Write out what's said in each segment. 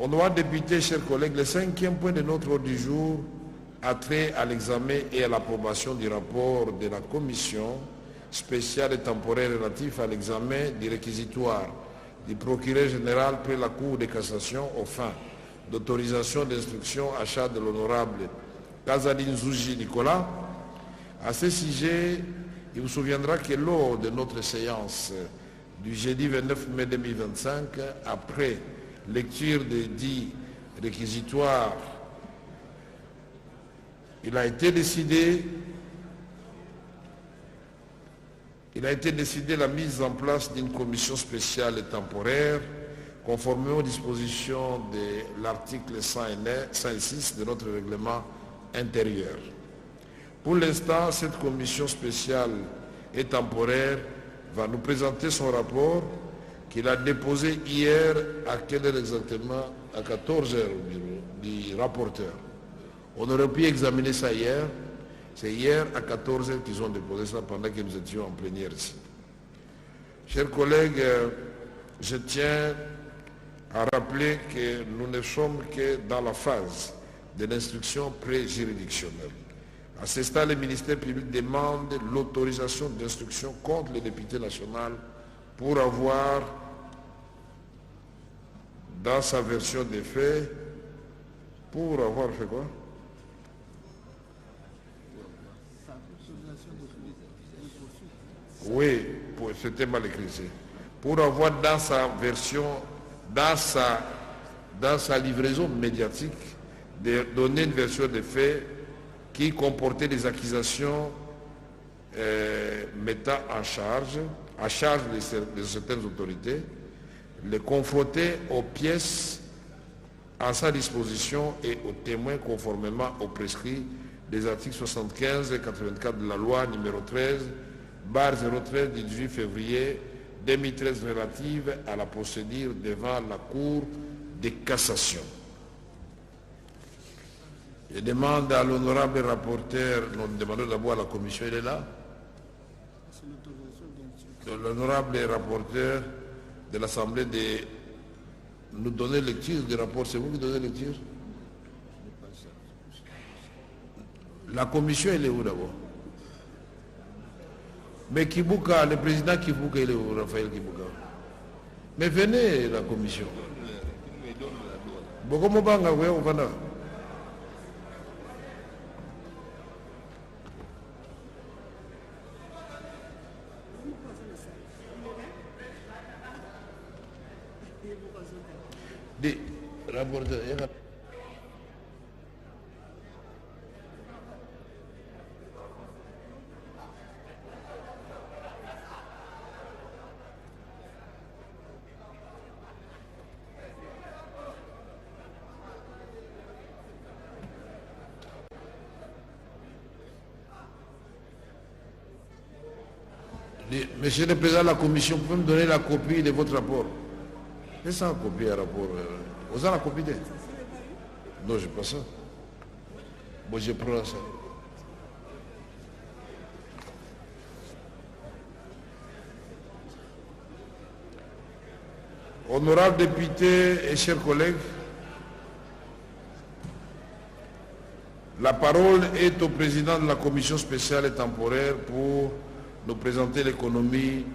Honorables députés, chers collègues, le cinquième point de notre ordre du jour a trait à l'examen et à l'approbation du rapport de la commission spéciale et temporaire relatif à l'examen du réquisitoire du procureur général près la Cour de cassation aux fins d'autorisation d'instruction à charge de l'honorable Casaline Zouji Nicolas. À ce sujet, il vous souviendra que lors de notre séance du jeudi 29 mai 2025, après lecture des dits réquisitoires, il a été décidé la mise en place d'une commission spéciale et temporaire conformément aux dispositions de l'article 106 de notre règlement intérieur. Pour l'instant, cette commission spéciale et temporaire va nous présenter son rapport qu'il a déposé hier, à quelle heure exactement? À 14 heures au bureau du rapporteur. On aurait pu examiner ça hier. C'est hier à 14 heures qu'ils ont déposé ça pendant que nous étions en plénière ici. Chers collègues, je tiens à rappeler que nous ne sommes que dans la phase de l'instruction pré-juridictionnelle. À ce stade, le ministère public demande l'autorisation d'instruction contre le député national pour avoir, dans sa version des faits, pour avoir fait quoi? Oui, c'était mal écrit. Pour avoir dans sa version, dans sa livraison médiatique, de donner une version des faits qui comportait des accusations mettant à charge de certaines autorités, les confronter aux pièces à sa disposition et aux témoins conformément aux prescrits des articles 75 et 84 de la loi numéro 13/013 du 18 février 2013 relative à la procédure devant la Cour de cassation. Je demande à l'honorable rapporteur, nous demandons d'abord à la commission, il est là. L'honorable rapporteur de l'Assemblée de nous donner lecture du rapport. C'est vous qui donnez lecture? La commission, elle est où d'abord? Mais Kibuka, le président Kibuka, il est où, Raphaël Kibuka? Mais venez, la commission. Bokomobanga, oui, on va. Des rapporteurs. Monsieur le Président de la Commission, vous pouvez me donner la copie de votre rapport? C'est ça, copie à rapport. Vous avez la copie de? Non, je n'ai pas ça. Moi, je prends ça. Honorables députés et chers collègues, la parole est au président de la commission spéciale et temporaire pour nous présenter l'économie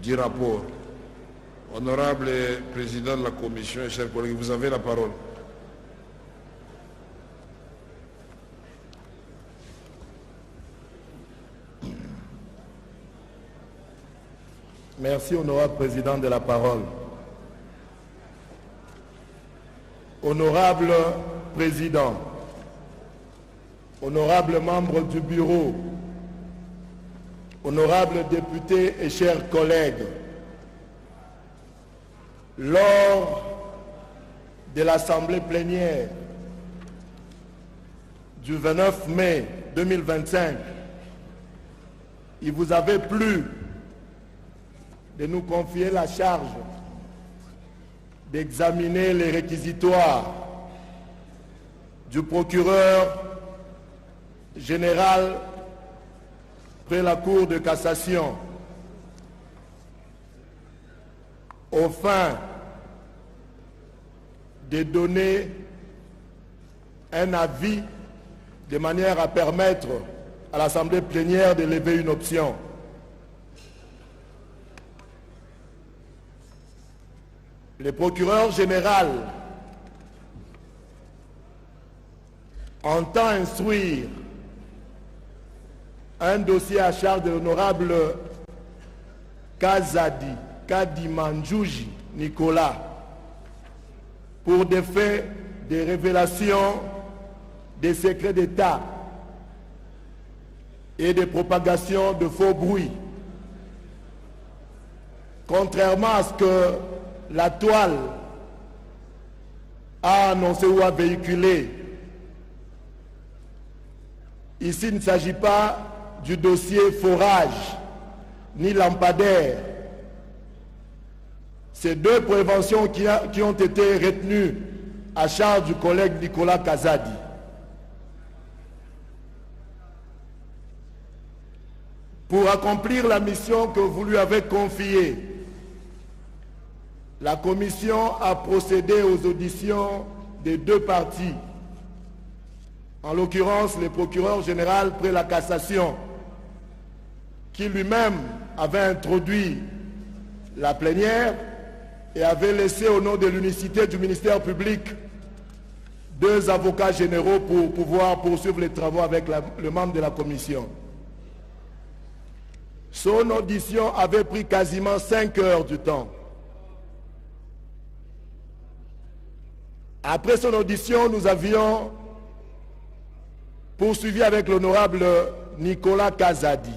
du rapport. Honorable président de la commission et chers collègues, vous avez la parole. Merci, honorable président de la parole. Honorable président, honorable membre du bureau, honorables députés et chers collègues, lors de l'Assemblée plénière du 29 mai 2025, il vous avait plu de nous confier la charge d'examiner les réquisitoires du procureur général près la Cour de cassation aux fins de donner un avis de manière à permettre à l'Assemblée plénière de lever une option. Le procureur général entend instruire un dossier à charge de l'honorable Kadimanjouji Nicolas pour des faits de révélation des secrets d'État et de propagation de faux bruits. Contrairement à ce que la toile a annoncé ou a véhiculé, ici il ne s'agit pas du dossier forage ni lampadaire. Ces deux préventions qui ont été retenues à charge du collègue Nicolas Kazadi. Pour accomplir la mission que vous lui avez confiée, la commission a procédé aux auditions des deux parties, en l'occurrence le procureur général près la cassation, qui lui-même avait introduit la plénière et avait laissé au nom de l'unicité du ministère public 2 avocats généraux pour pouvoir poursuivre les travaux avec le membre de la commission. Son audition avait pris quasiment 5 heures du temps. Après son audition, nous avions poursuivi avec l'honorable Nicolas Kazadi.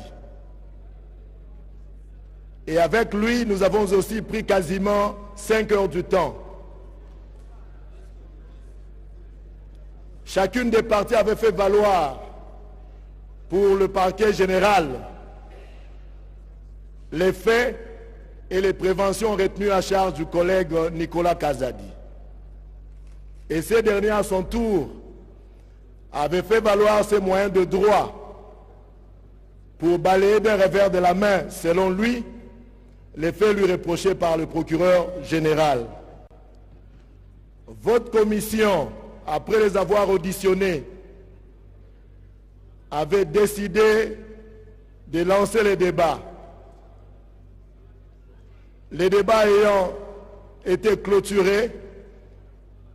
Et avec lui, nous avons aussi pris quasiment 5 heures du temps. Chacune des parties avait fait valoir pour le parquet général les faits et les préventions retenues à charge du collègue Nicolas Kazadi. Et ce dernier, à son tour, avait fait valoir ses moyens de droit pour balayer d'un revers de la main, selon lui, les faits lui reprochés par le procureur général. Votre commission, après les avoir auditionnés, avait décidé de lancer les débats. Les débats ayant été clôturés,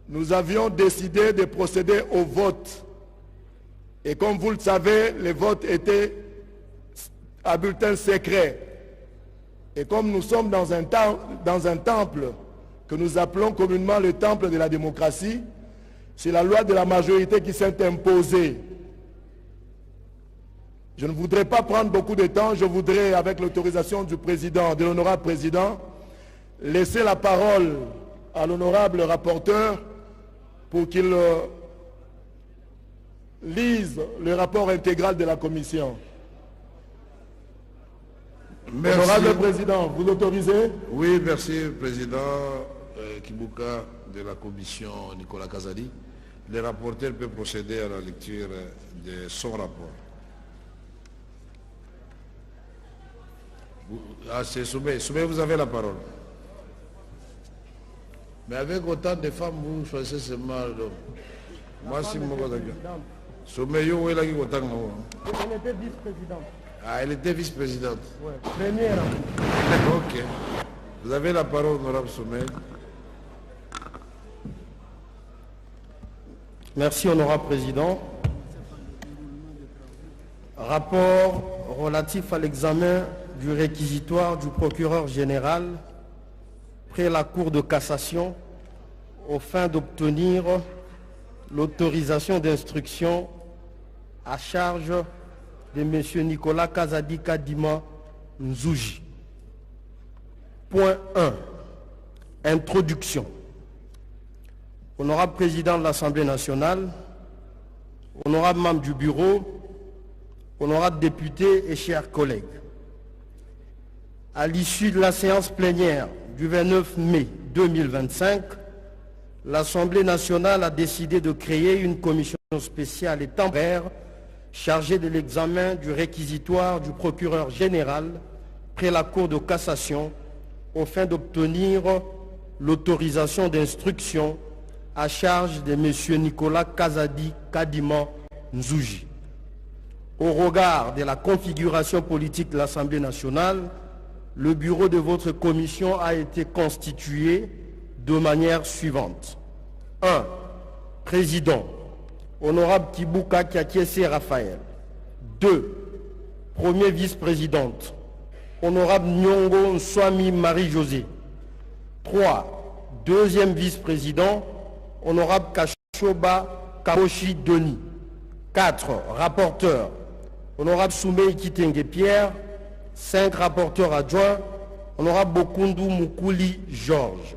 nous avions décidé de procéder au vote. Et comme vous le savez, les votes étaient à bulletin secret. Et comme nous sommes dans un temple que nous appelons communément le temple de la démocratie, c'est la loi de la majorité qui s'est imposée. Je ne voudrais pas prendre beaucoup de temps, je voudrais, avec l'autorisation du président, de l'honorable président, laisser la parole à l'honorable rapporteur pour qu'il lise le rapport intégral de la commission. Merci. Honorable président, vous autorisez? Oui, merci, président Kibuka de la commission Nicolas Kazadi. Le rapporteur peut procéder à la lecture de son rapport. Ah, c'est Soumé. Soumé, vous avez la parole. Mais avec autant de femmes, vous choisissez seulement l'homme. Moi, si vous Soumé, yo, elle a autant. Elle était vice-présidente. Ah, elle était vice-présidente. Oui, première. Ok. Vous avez la parole, honorable Soumé. Merci, honorable président. Rapport relatif à l'examen du réquisitoire du procureur général près la Cour de cassation aux fins d'obtenir l'autorisation d'instruction à charge de M. Nicolas Kazadi Kadima Nzouji. Point 1. Introduction. Honorable président de l'Assemblée nationale, honorable membre du bureau, honorables députés et chers collègues, à l'issue de la séance plénière du 29 mai 2025, l'Assemblée nationale a décidé de créer une commission spéciale et temporaire chargée de l'examen du réquisitoire du procureur général près la Cour de cassation aux fins d'obtenir l'autorisation d'instruction à charge de M. Nicolas Kazadi Kadiman Nzouji. Au regard de la configuration politique de l'Assemblée nationale, le bureau de votre commission a été constitué de manière suivante. 1. Président, Honorable Kibuka Kiakiese Raphaël. 2. Premier vice-présidente, Honorable Nyongo Nswami Marie-Josée. 3. Deuxième vice-président, Honorable Kashoba Kamoshi Denis. 4. Rapporteur, Honorable Soumei Kitenge Pierre. 5 rapporteurs adjoints, Honorable Bokundu Mukuli Georges.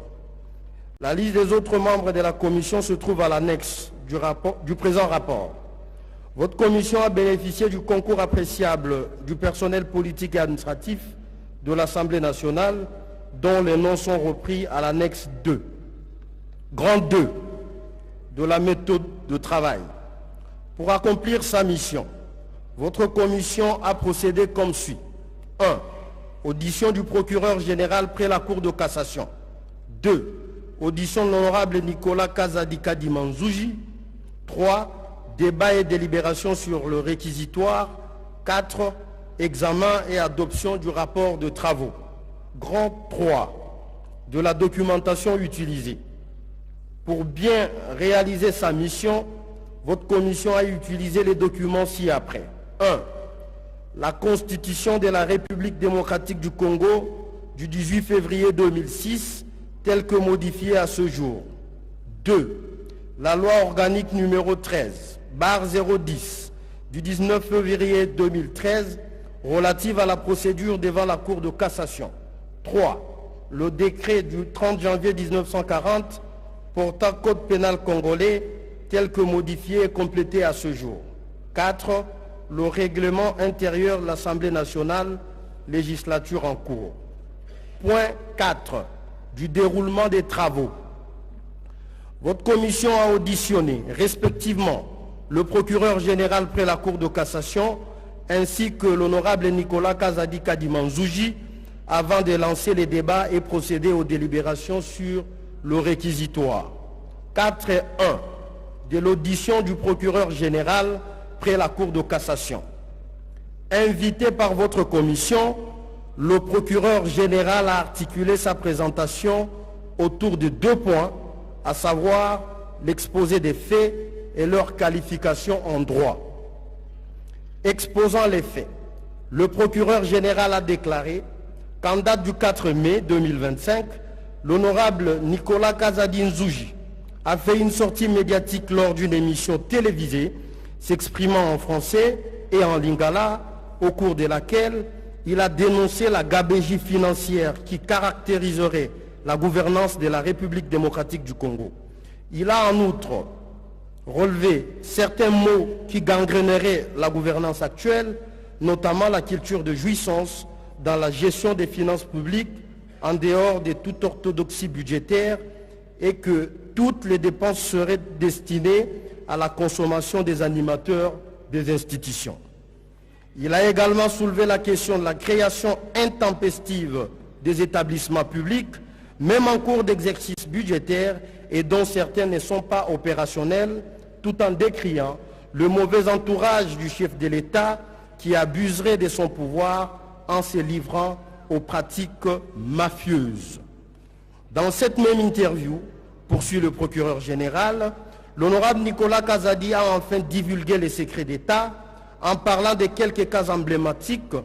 La liste des autres membres de la commission se trouve à l'annexe du présent rapport. Votre commission a bénéficié du concours appréciable du personnel politique et administratif de l'Assemblée nationale, dont les noms sont repris à l'annexe 2. Grand 2 de la méthode de travail. Pour accomplir sa mission, votre commission a procédé comme suit. 1. Audition du procureur général près la Cour de cassation. 2. Audition de l'honorable Nicolas Kazadi Kadiman Nzouji. 3. Débat et délibération sur le réquisitoire. 4. Examen et adoption du rapport de travaux. Grand 3. De la documentation utilisée. Pour bien réaliser sa mission, votre commission a utilisé les documents ci-après. 1. La Constitution de la République démocratique du Congo du 18 février 2006, telle que modifiée à ce jour. 2. La loi organique numéro 13/010 du 19 février 2013 relative à la procédure devant la Cour de cassation. 3. Le décret du 30 janvier 1940 portant Code pénal congolais tel que modifié et complété à ce jour. 4. Le règlement intérieur de l'Assemblée nationale, législature en cours. Point 4. Du déroulement des travaux. Votre commission a auditionné respectivement le procureur général près la Cour de cassation ainsi que l'honorable Nicolas Kazadi Kadiman Nzouji avant de lancer les débats et procéder aux délibérations sur le réquisitoire. 4.1. De l'audition du procureur général près la Cour de cassation. Invité par votre commission, le procureur général a articulé sa présentation autour de 2 points, à savoir l'exposé des faits et leur qualification en droit. Exposant les faits, le procureur général a déclaré qu'en date du 4 mai 2025, l'honorable Nicolas Kazadi Nzouji a fait une sortie médiatique lors d'une émission télévisée s'exprimant en français et en lingala, au cours de laquelle il a dénoncé la gabegie financière qui caractériserait la gouvernance de la République démocratique du Congo. Il a en outre relevé certains mots qui gangréneraient la gouvernance actuelle, notamment la culture de jouissance dans la gestion des finances publiques en dehors de toute orthodoxie budgétaire et que toutes les dépenses seraient destinées à la consommation des animateurs des institutions. Il a également soulevé la question de la création intempestive des établissements publics, même en cours d'exercice budgétaire et dont certains ne sont pas opérationnels, tout en décriant le mauvais entourage du chef de l'État qui abuserait de son pouvoir en se livrant aux pratiques mafieuses. Dans cette même interview, poursuit le procureur général, l'honorable Nicolas Kazadi a enfin divulgué les secrets d'État en parlant de quelques cas emblématiques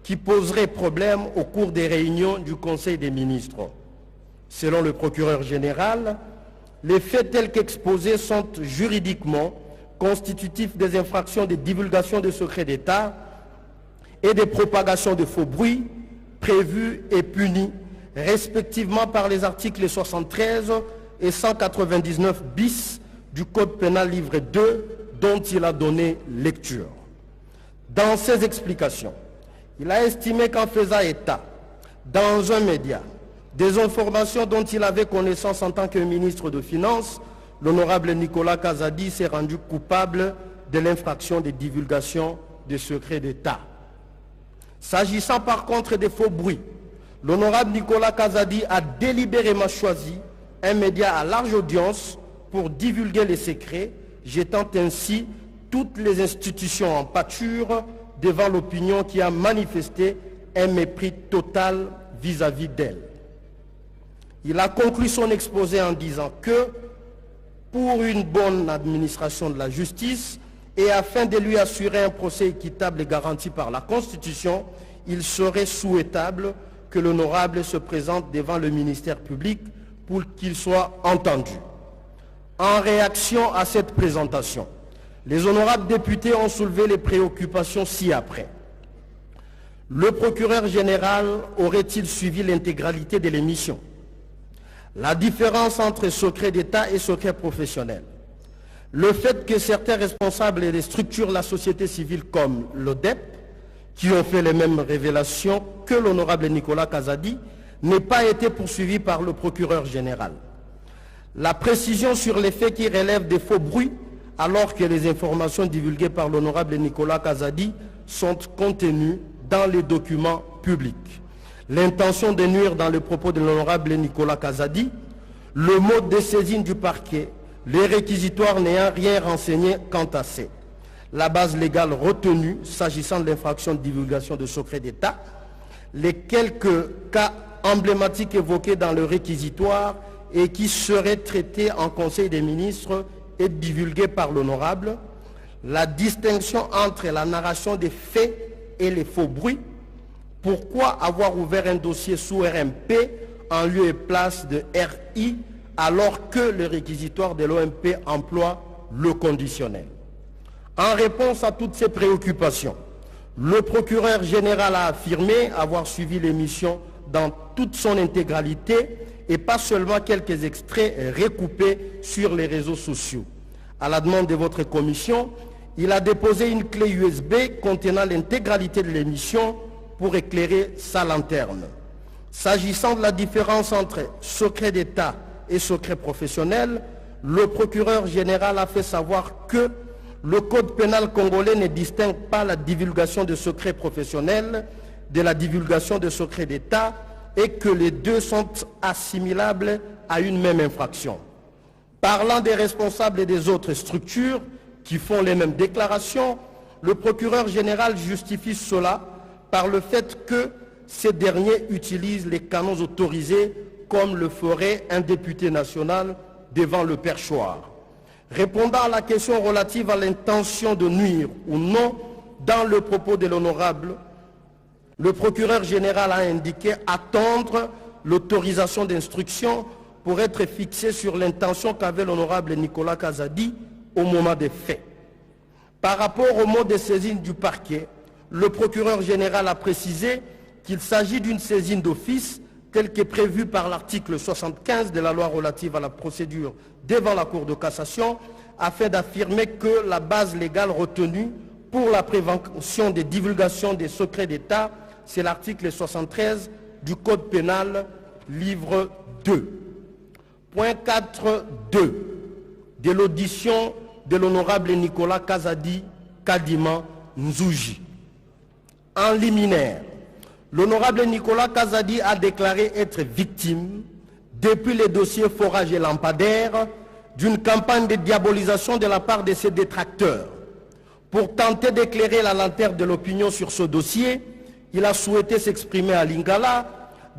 qui poseraient problème au cours des réunions du Conseil des ministres. Selon le procureur général, les faits tels qu'exposés sont juridiquement constitutifs des infractions de divulgation de secrets d'État et de propagation de faux bruits prévus et punis respectivement par les articles 73 et 199 bis du Code pénal livre 2 dont il a donné lecture. Dans ses explications, il a estimé qu'en faisant état dans un média des informations dont il avait connaissance en tant que ministre de Finances, l'honorable Nicolas Kazadi s'est rendu coupable de l'infraction de divulgation des secrets d'État. S'agissant par contre des faux bruits, l'honorable Nicolas Kazadi a délibérément choisi un média à large audience pour divulguer les secrets, jetant ainsi toutes les institutions en pâture devant l'opinion qui a manifesté un mépris total vis-à-vis d'elle. Il a conclu son exposé en disant que, pour une bonne administration de la justice et afin de lui assurer un procès équitable et garanti par la Constitution, il serait souhaitable que l'honorable se présente devant le ministère public pour qu'il soit entendu. En réaction à cette présentation, les honorables députés ont soulevé les préoccupations ci-après. Le procureur général aurait-il suivi l'intégralité de l'émission? La différence entre secret d'État et secret professionnel. Le fait que certains responsables des structures de la société civile comme l'ODEP, qui ont fait les mêmes révélations que l'honorable Nicolas Kazadi, n'aient pas été poursuivis par le procureur général. La précision sur les faits qui relèvent des faux bruits, alors que les informations divulguées par l'honorable Nicolas Kazadi sont contenues dans les documents publics. L'intention de nuire dans le propos de l'honorable Nicolas Kazadi, le mode de saisine du parquet, les réquisitoires n'ayant rien renseigné quant à ces. La base légale retenue s'agissant de l'infraction de divulgation de secret d'État, les quelques cas emblématiques évoqués dans le réquisitoire et qui seraient traités en Conseil des ministres et divulgués par l'honorable, la distinction entre la narration des faits et les faux bruits. Pourquoi avoir ouvert un dossier sous RMP en lieu et place de RI alors que le réquisitoire de l'OMP emploie le conditionnel? En réponse à toutes ces préoccupations, le procureur général a affirmé avoir suivi l'émission dans toute son intégralité et pas seulement quelques extraits recoupés sur les réseaux sociaux. À la demande de votre commission, il a déposé une clé USB contenant l'intégralité de l'émission pour éclairer sa lanterne. S'agissant de la différence entre secret d'État et secret professionnel, le procureur général a fait savoir que le code pénal congolais ne distingue pas la divulgation de secrets professionnels de la divulgation de secrets d'État et que les deux sont assimilables à une même infraction. Parlant des responsables et des autres structures qui font les mêmes déclarations, le procureur général justifie cela par le fait que ces derniers utilisent les canons autorisés comme le ferait un député national devant le perchoir. Répondant à la question relative à l'intention de nuire ou non dans le propos de l'honorable, le procureur général a indiqué attendre l'autorisation d'instruction pour être fixé sur l'intention qu'avait l'honorable Nicolas Kazadi au moment des faits. Par rapport au mode de saisine du parquet, le procureur général a précisé qu'il s'agit d'une saisine d'office telle qu'est prévue par l'article 75 de la loi relative à la procédure devant la Cour de cassation, afin d'affirmer que la base légale retenue pour la prévention des divulgations des secrets d'État, c'est l'article 73 du Code pénal, livre 2. Point 4.2 de l'audition de l'honorable Nicolas Kazadi Kadima Nzouji. En liminaire, l'honorable Nicolas Kazadi a déclaré être victime, depuis les dossiers forage et lampadaire, d'une campagne de diabolisation de la part de ses détracteurs. Pour tenter d'éclairer la lanterne de l'opinion sur ce dossier, il a souhaité s'exprimer à Lingala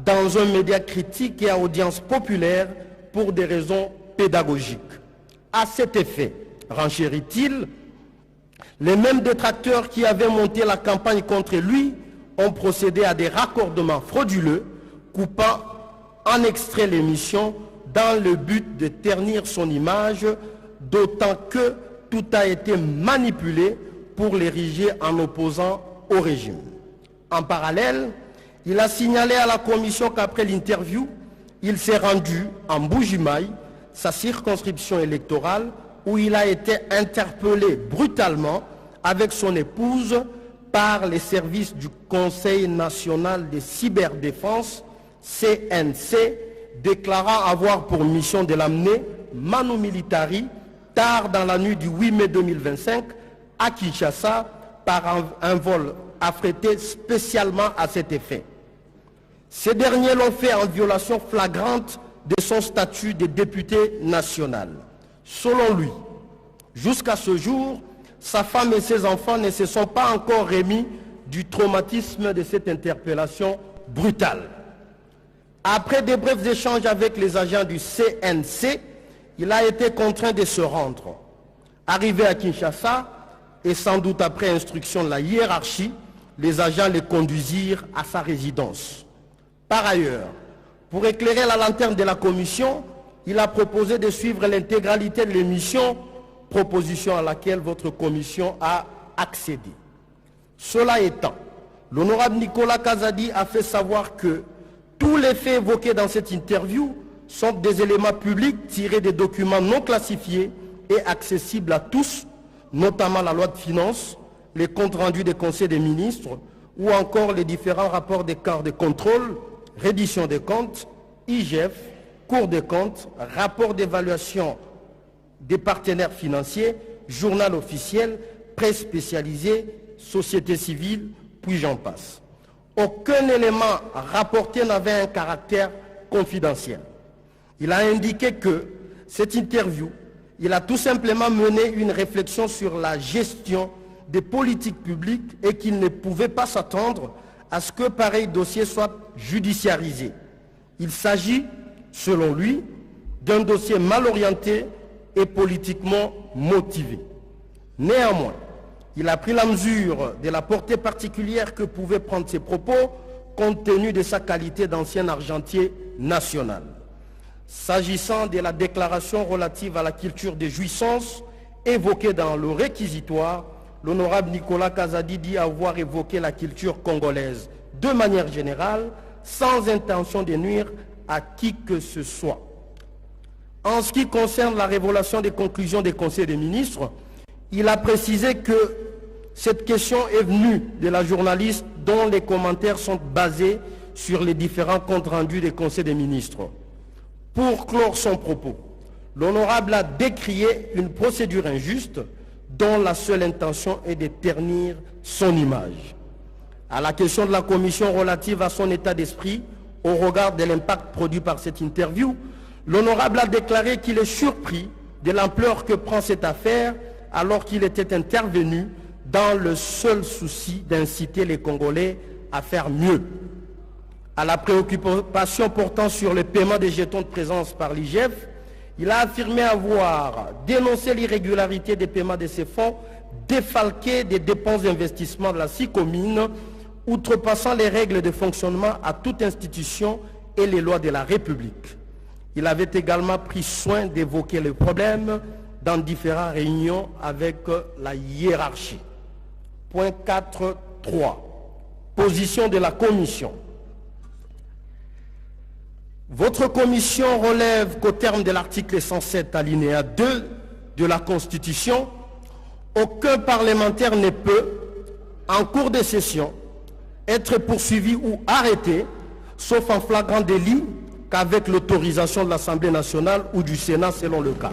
dans un média critique et à audience populaire pour des raisons pédagogiques. À cet effet, renchérit-il, les mêmes détracteurs qui avaient monté la campagne contre lui ont procédé à des raccordements frauduleux, coupant en extrait l'émission dans le but de ternir son image, d'autant que tout a été manipulé pour l'ériger en opposant au régime. En parallèle, il a signalé à la commission qu'après l'interview, il s'est rendu en Mbuji-Mayi, sa circonscription électorale, où il a été interpellé brutalement avec son épouse par les services du Conseil national de cyberdéfense, CNC, déclarant avoir pour mission de l'amener manu militari tard dans la nuit du 8 mai 2025 à Kinshasa par un vol affrété spécialement à cet effet. Ces derniers l'ont fait en violation flagrante de son statut de député national. Selon lui, jusqu'à ce jour, sa femme et ses enfants ne se sont pas encore remis du traumatisme de cette interpellation brutale. Après de brefs échanges avec les agents du CNC, il a été contraint de se rendre. Arrivé à Kinshasa, et sans doute après instruction de la hiérarchie, les agents le conduisirent à sa résidence. Par ailleurs, pour éclairer la lanterne de la commission, il a proposé de suivre l'intégralité de l'émission, proposition à laquelle votre commission a accédé. Cela étant, l'honorable Nicolas Kazadi a fait savoir que tous les faits évoqués dans cette interview sont des éléments publics tirés des documents non classifiés et accessibles à tous, notamment la loi de finances, les comptes rendus des conseils des ministres ou encore les différents rapports des corps de contrôle, reddition des comptes, IGF, Cour des comptes, rapport d'évaluation des partenaires financiers, journal officiel, presse spécialisée, société civile, puis j'en passe. Aucun élément rapporté n'avait un caractère confidentiel. Il a indiqué que cette interview, il a tout simplement mené une réflexion sur la gestion des politiques publiques et qu'il ne pouvait pas s'attendre à ce que pareil dossier soit judiciarisé. Il s'agit, selon lui, d'un dossier mal orienté et politiquement motivé. Néanmoins, il a pris la mesure de la portée particulière que pouvaient prendre ses propos compte tenu de sa qualité d'ancien argentier national. S'agissant de la déclaration relative à la culture des jouissances évoquée dans le réquisitoire, l'honorable Nicolas Kazadi dit avoir évoqué la culture congolaise de manière générale, sans intention de nuire à qui que ce soit. En ce qui concerne la révélation des conclusions des conseils des ministres, il a précisé que cette question est venue de la journaliste dont les commentaires sont basés sur les différents comptes rendus des conseils des ministres. Pour clore son propos, l'honorable a décrié une procédure injuste dont la seule intention est de ternir son image. À la question de la commission relative à son état d'esprit, au regard de l'impact produit par cette interview, l'honorable a déclaré qu'il est surpris de l'ampleur que prend cette affaire alors qu'il était intervenu dans le seul souci d'inciter les Congolais à faire mieux. À la préoccupation portant sur le paiement des jetons de présence par l'IGF, il a affirmé avoir dénoncé l'irrégularité des paiements de ces fonds défalqués des dépenses d'investissement de la SICOMINE, outrepassant les règles de fonctionnement à toute institution et les lois de la République. Il avait également pris soin d'évoquer le problème dans différentes réunions avec la hiérarchie. Point 4.3. Position de la commission. Votre commission relève qu'au terme de l'article 107 alinéa 2 de la Constitution, aucun parlementaire ne peut, en cours de session, être poursuivi ou arrêté, sauf en flagrant délit, qu'avec l'autorisation de l'Assemblée nationale ou du Sénat selon le cas.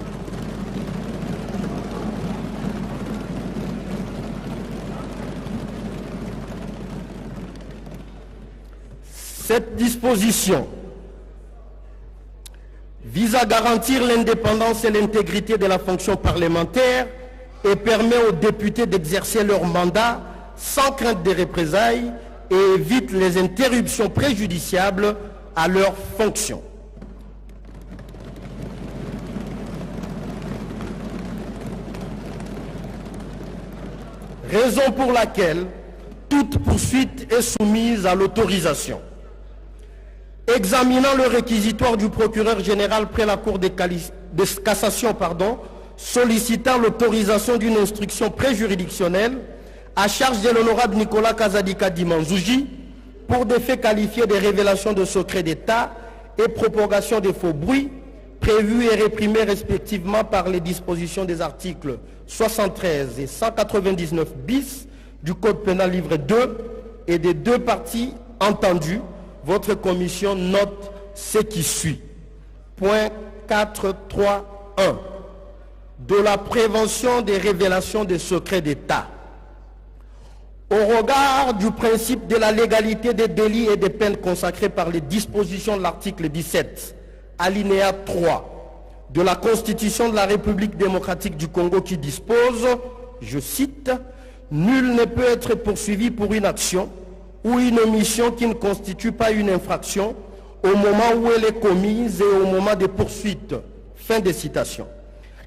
Cette disposition vise à garantir l'indépendance et l'intégrité de la fonction parlementaire et permet aux députés d'exercer leur mandat sans crainte des représailles et évite les interruptions préjudiciables à leurs fonctions. Raison pour laquelle toute poursuite est soumise à l'autorisation. Examinant le réquisitoire du procureur général près la Cour de cassation, sollicitant l'autorisation d'une instruction préjuridictionnelle à charge de l'honorable Nicolas Kazadi Manzouji pour des faits qualifiés de révélation de secrets d'État et propagation de faux bruits prévus et réprimés respectivement par les dispositions des articles 73 et 199 bis du Code pénal livre 2 et des deux parties entendues. Votre commission note ce qui suit. Point 4.3.1 de la prévention des révélations des secrets d'État. Au regard du principe de la légalité des délits et des peines consacrés par les dispositions de l'article 17, alinéa 3 de la Constitution de la République démocratique du Congo qui dispose, je cite, « Nul ne peut être poursuivi pour une action ou une omission qui ne constitue pas une infraction au moment où elle est commise et au moment des poursuites. » Fin de citation.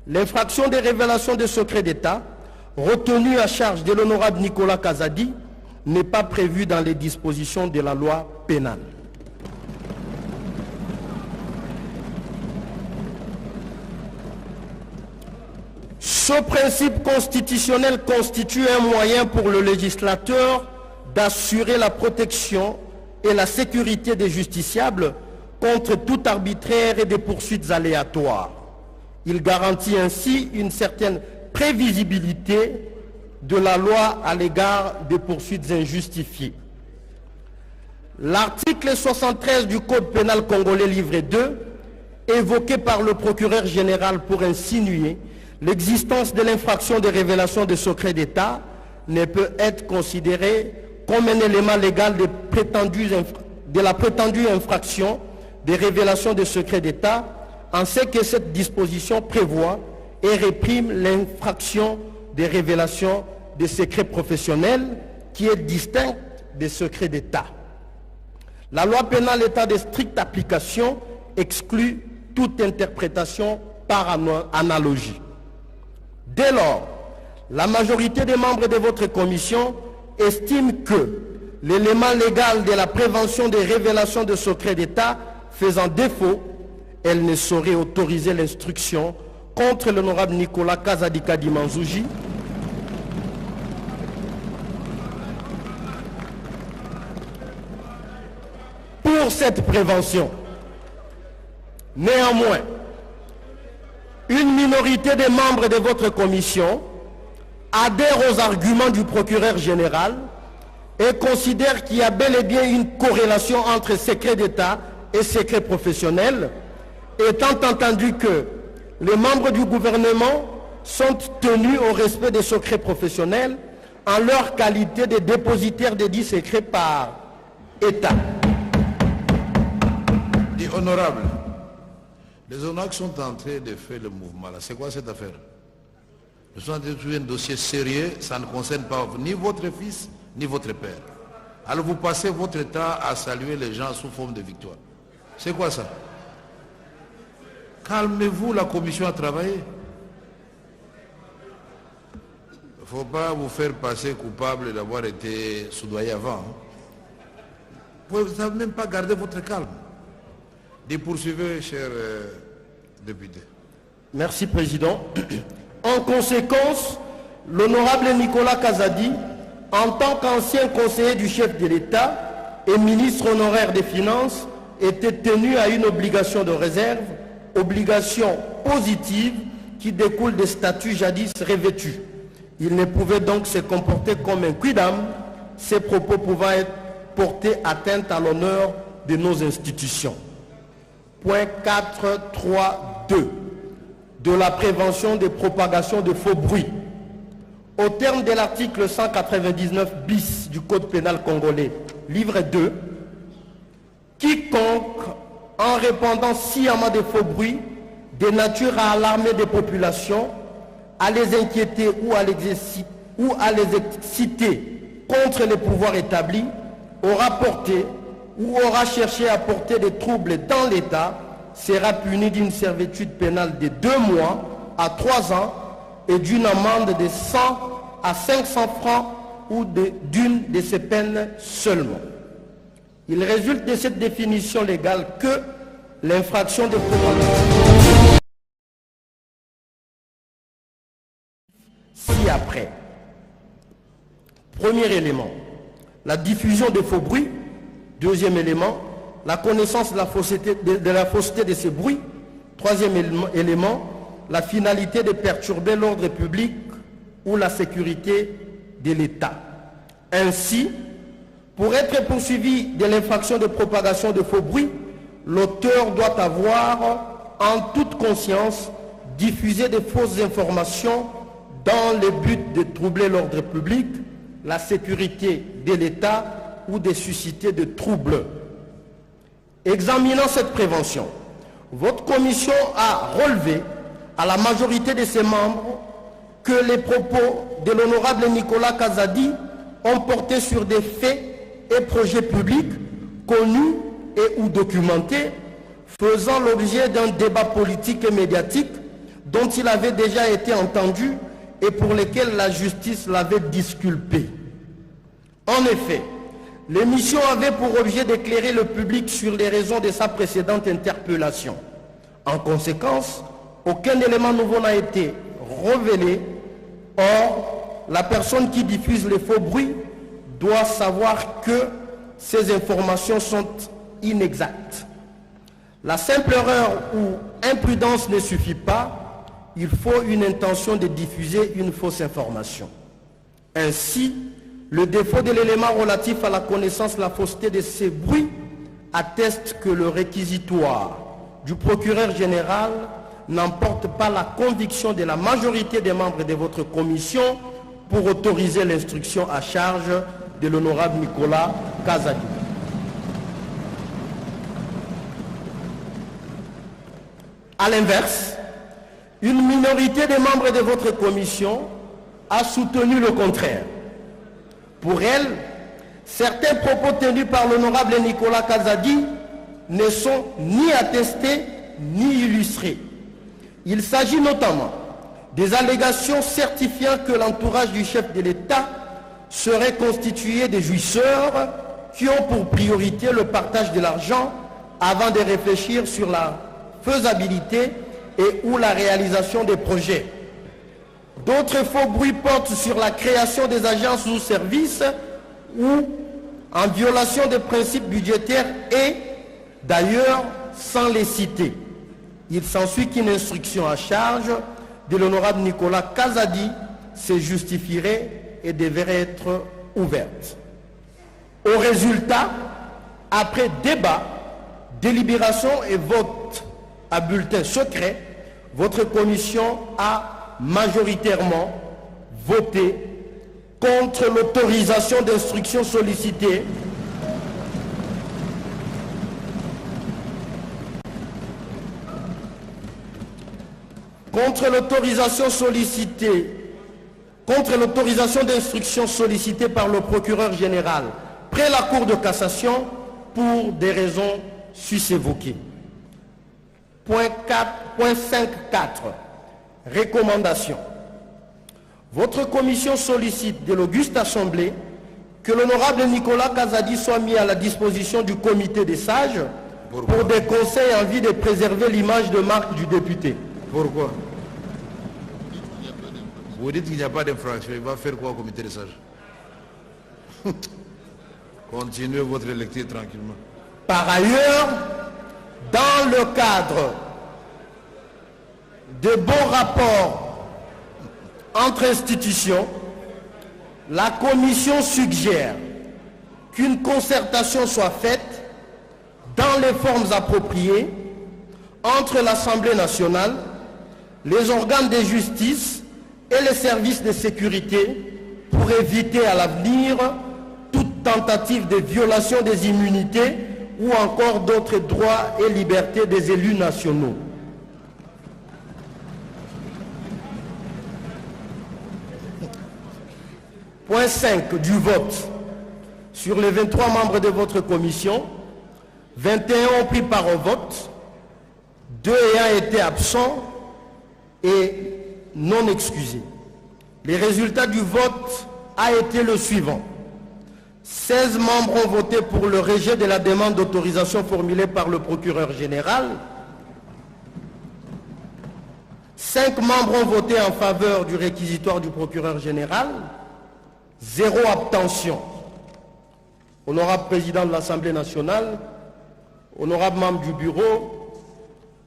L'infraction des révélations de secrets d'État, retenue à charge de l'honorable Nicolas Kazadi, n'est pas prévue dans les dispositions de la loi pénale. Ce principe constitutionnel constitue un moyen pour le législateur d'assurer la protection et la sécurité des justiciables contre tout arbitraire et des poursuites aléatoires. Il garantit ainsi une certaine prévisibilité de la loi à l'égard des poursuites injustifiées. L'article 73 du Code pénal congolais livre 2, évoqué par le procureur général pour insinuer l'existence de l'infraction de révélation de secrets d'État, ne peut être considéré comme un élément légal de la prétendue infraction des révélations de secrets d'État, en ce que cette disposition prévoit et réprime l'infraction des révélations des secrets professionnels qui est distincte des secrets d'État. La loi pénale état de stricte application exclut toute interprétation par analogie. Dès lors, la majorité des membres de votre commission estime que l'élément légal de la prévention des révélations de secrets d'État faisant défaut, elle ne saurait autoriser l'instruction contre l'honorable Nicolas Kazadi Kadimanzouji pour cette prévention. Néanmoins, une minorité des membres de votre commission adhère aux arguments du procureur général et considère qu'il y a bel et bien une corrélation entre secret d'État et secret professionnel, étant entendu que les membres du gouvernement sont tenus au respect des secrets professionnels en leur qualité de dépositaires de dits secrets par État. Dit honorable, les honorables sont en train de faire le mouvement là. C'est quoi cette affaire? Nous sommes en train de trouver un dossier sérieux, ça ne concerne pas ni votre fils, ni votre père. Alors vous passez votre temps à saluer les gens sous forme de victoire. C'est quoi ça? Calmez-vous, la commission a travaillé. Il ne faut pas vous faire passer coupable d'avoir été soudoyé avant. Vous n'avez même pas gardé votre calme. Poursuivez, cher député. Merci, Président. En conséquence, l'honorable Nicolas Kazadi, en tant qu'ancien conseiller du chef de l'État et ministre honoraire des Finances, était tenu à une obligation de réserve, obligation positive qui découle des statuts jadis revêtus. Il ne pouvait donc se comporter comme un quidam, ses propos pouvant être portés atteinte à l'honneur de nos institutions. Point 4.3.2 de la prévention des propagations de faux bruits. Au terme de l'article 199 bis du Code pénal congolais, livre 2, quiconque, en répandant sciemment des faux bruits, de nature à alarmer des populations, à les inquiéter ou à les exciter contre les pouvoirs établis, aura porté ou aura cherché à porter des troubles dans l'État, sera puni d'une servitude pénale de 2 mois à 3 ans et d'une amende de 100 à 500 francs ou d'une de ces peines seulement. Il résulte de cette définition légale que l'infraction de propagation ci-après. Premier élément, la diffusion de faux bruits. Deuxième élément, la connaissance de la fausseté de ces bruits. Troisième élément, la finalité de perturber l'ordre public ou la sécurité de l'État. Ainsi, pour être poursuivi de l'infraction de propagation de faux bruits, l'auteur doit avoir, en toute conscience, diffusé de fausses informations dans le but de troubler l'ordre public, la sécurité de l'État ou de susciter de troubles. Examinant cette prévention, votre commission a relevé à la majorité de ses membres que les propos de l'honorable Nicolas Kazadi ont porté sur des faits et projets publics connus et ou documentés, faisant l'objet d'un débat politique et médiatique dont il avait déjà été entendu et pour lesquels la justice l'avait disculpé. En effet, l'émission avait pour objet d'éclairer le public sur les raisons de sa précédente interpellation. En conséquence, aucun élément nouveau n'a été révélé. Or, la personne qui diffuse les faux bruits doit savoir que ces informations sont inexactes. La simple erreur ou imprudence ne suffit pas, il faut une intention de diffuser une fausse information. Ainsi, le défaut de l'élément relatif à la connaissance, la fausseté de ces bruits atteste que le réquisitoire du procureur général n'emporte pas la conviction de la majorité des membres de votre commission pour autoriser l'instruction à charge de l'honorable Nicolas Kazadi. À l'inverse, une minorité des membres de votre commission a soutenu le contraire. Pour elle, certains propos tenus par l'honorable Nicolas Kazadi ne sont ni attestés ni illustrés. Il s'agit notamment des allégations certifiant que l'entourage du chef de l'État serait constitué de jouisseurs qui ont pour priorité le partage de l'argent avant de réfléchir sur la faisabilité et ou la réalisation des projets. D'autres faux bruits portent sur la création des agences ou services ou en violation des principes budgétaires et, d'ailleurs, sans les citer. Il s'ensuit qu'une instruction à charge de l'honorable Nicolas Kazadi se justifierait et devrait être ouverte. Au résultat, après débat, délibération et vote à bulletin secret, votre commission a majoritairement voté contre l'autorisation d'instruction sollicitée d'instruction sollicitée par le procureur général près la Cour de cassation pour des raisons sus-évoquées. Point 5.4. Recommandation. Votre commission sollicite de l'auguste Assemblée que l'honorable Nicolas Kazadi soit mis à la disposition du comité des sages pour des conseils en vue de préserver l'image de marque du député. Pourquoi? Vous dites qu'il n'y a pas d'infraction, il va faire quoi au comité des sages? Continuez votre lecture tranquillement. Par ailleurs, dans le cadre de bons rapports entre institutions, la commission suggère qu'une concertation soit faite dans les formes appropriées entre l'Assemblée nationale, les organes de justice et les services de sécurité pour éviter à l'avenir toute tentative de violation des immunités ou encore d'autres droits et libertés des élus nationaux. Point 5 du vote. Sur les 23 membres de votre commission, 21 ont pris part au vote, 2 ayant été absents et non excusés. Les résultats du vote a été le suivant. 16 membres ont voté pour le rejet de la demande d'autorisation formulée par le procureur général. 5 membres ont voté en faveur du réquisitoire du procureur général. 0 abstention. Honorable président de l'Assemblée nationale, honorable membre du bureau,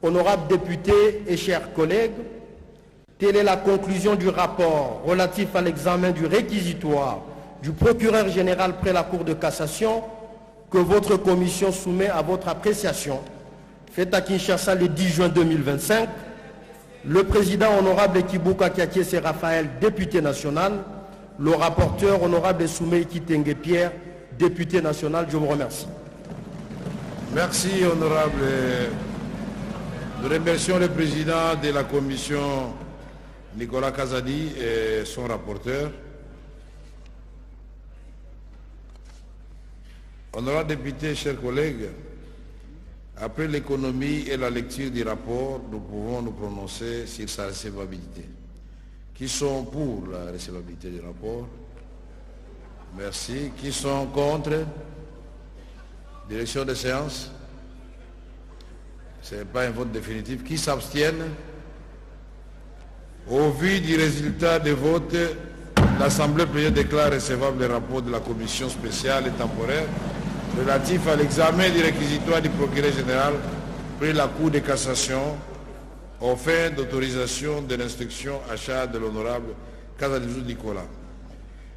honorable député et chers collègues, telle est la conclusion du rapport relatif à l'examen du réquisitoire du procureur général près la Cour de cassation que votre commission soumet à votre appréciation. Fait à Kinshasa le 10 juin 2025, le président honorable Kibuka Kiakiese Raphaël, député national, le rapporteur honorable Soumé Kitenge Pierre, député national. Je vous remercie. Merci honorable Nous remercions le président de la commission, Nicolas Kazadi, et son rapporteur. Honorables députés, chers collègues, après l'économie et la lecture du rapport, nous pouvons nous prononcer sur sa recevabilité. Qui sont pour la recevabilité du rapport? Merci. Qui sont contre? Direction de séance? Ce n'est pas un vote définitif. Qui s'abstiennent? Au vu du résultat des votes, l'Assemblée plénière déclare recevable le rapport de la commission spéciale et temporaire relatif à l'examen du réquisitoire du procureur général près la Cour de cassation aux fins d'autorisation de l'instruction à charge de l'honorable Kazadi Nicolas.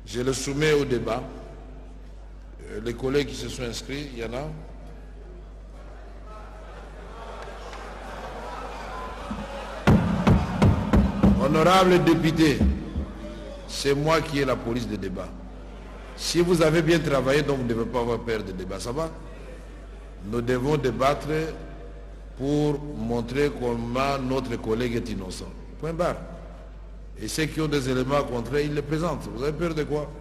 Je le soumets au débat. Les collègues qui se sont inscrits, il y en a? Honorable député, c'est moi qui ai la police de débat. Si vous avez bien travaillé, donc vous ne devez pas avoir peur de débat. Ça va? Nous devons débattre pour montrer comment notre collègue est innocent. Point barre. Et ceux qui ont des éléments contraires, ils les présentent. Vous avez peur de quoi?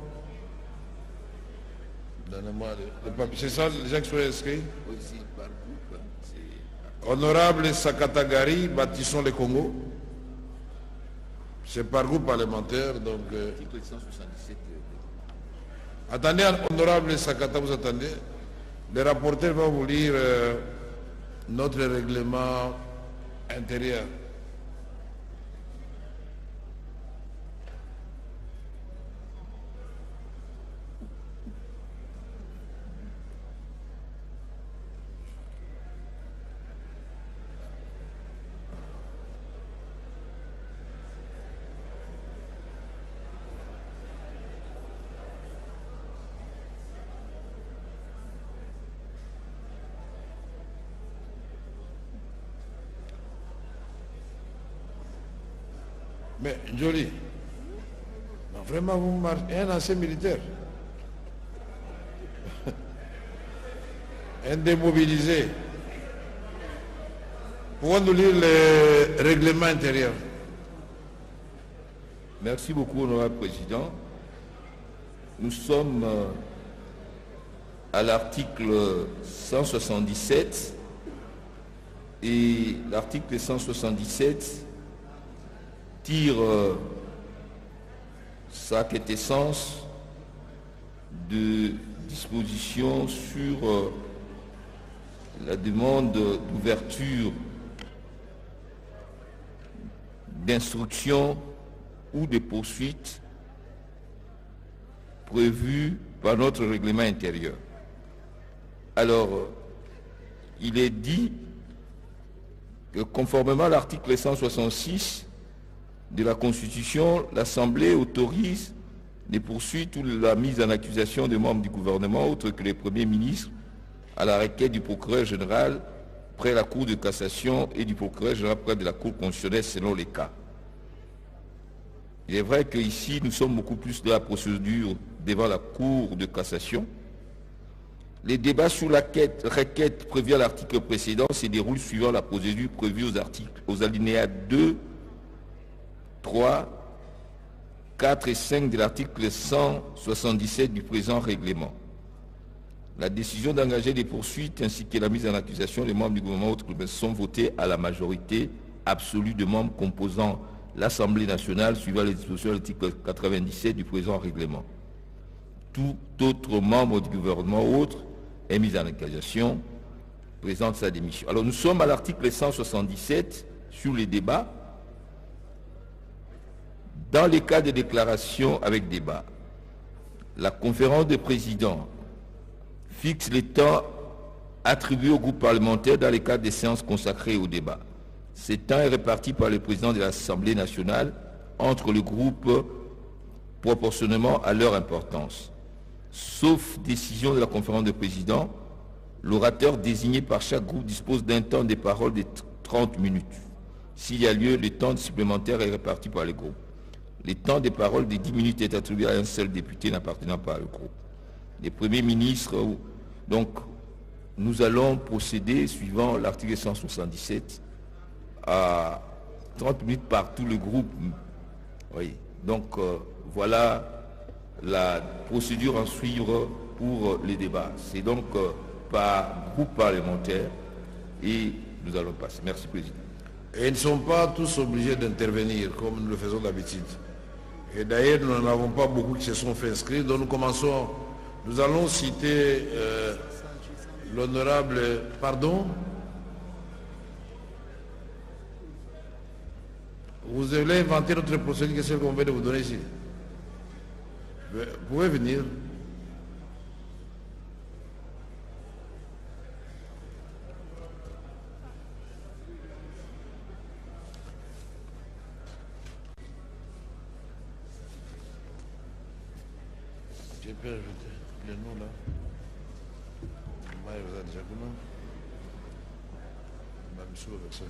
Donnez-moi le papier. C'est ça, les gens qui sont inscrits? Aussi, par groupe. Honorable Sakatagari, bâtissons le Congo. C'est par groupe parlementaire, donc... Article 177. Attendez, honorable Sakata, vous attendez. Le rapporteur va vous lire notre règlement intérieur. Mais, Jolie, non, vraiment, vous marchez, un ancien militaire, un démobilisé. Pouvons-nous lire le règlement intérieur? Merci beaucoup, honorable président. Nous sommes à l'article 177 et l'article 177 tire sa quintessence de dispositions sur la demande d'ouverture d'instruction ou de poursuite prévues par notre règlement intérieur. Alors, il est dit que conformément à l'article 166 de la Constitution, l'Assemblée autorise les poursuites ou la mise en accusation de membres du gouvernement, autres que les premiers ministres, à la requête du procureur général près la Cour de cassation et du procureur général près de la Cour constitutionnelle selon les cas. Il est vrai qu'ici, nous sommes beaucoup plus de la procédure devant la Cour de cassation. Les débats sur la requête prévue à l'article précédent se déroulent suivant la procédure prévue aux alinéas 2, 3, 4 et 5 de l'article 177 du présent règlement. La décision d'engager des poursuites ainsi que la mise en accusation des membres du gouvernement autres sont votées à la majorité absolue de membres composant l'Assemblée nationale suivant les dispositions de l'article 97 du présent règlement. Tout autre membre du gouvernement autre est mis en accusation, présente sa démission. Alors nous sommes à l'article 177 sur les débats. Dans les cas de déclaration avec débat, la conférence des présidents fixe les temps attribués au groupe parlementaire dans les cas des séances consacrées au débat. Ce temps est réparti par le président de l'Assemblée nationale entre le groupe proportionnellement à leur importance. Sauf décision de la conférence des présidents, l'orateur désigné par chaque groupe dispose d'un temps de parole de 30 minutes. S'il y a lieu, le temps supplémentaire est réparti par les groupes. Le temps de parole de 10 minutes est attribué à un seul député n'appartenant pas au groupe. Les premiers ministres, donc, nous allons procéder suivant l'article 177 à 30 minutes par tout le groupe. Oui. Donc voilà la procédure à suivre pour les débats. C'est donc par groupe parlementaire et nous allons passer. Merci, Président. Et ils ne sont pas tous obligés d'intervenir comme nous le faisons d'habitude. Et d'ailleurs, nous n'en avons pas beaucoup qui se sont fait inscrire. Donc nous commençons. Nous allons citer l'honorable... Pardon? Vous allez inventer notre procédure, qu'est-ce qu'on vient de vous donner ici? Vous pouvez venir. J'ai pu ajouter les noms là. Maïva Diakouna. Mamsou avec ça.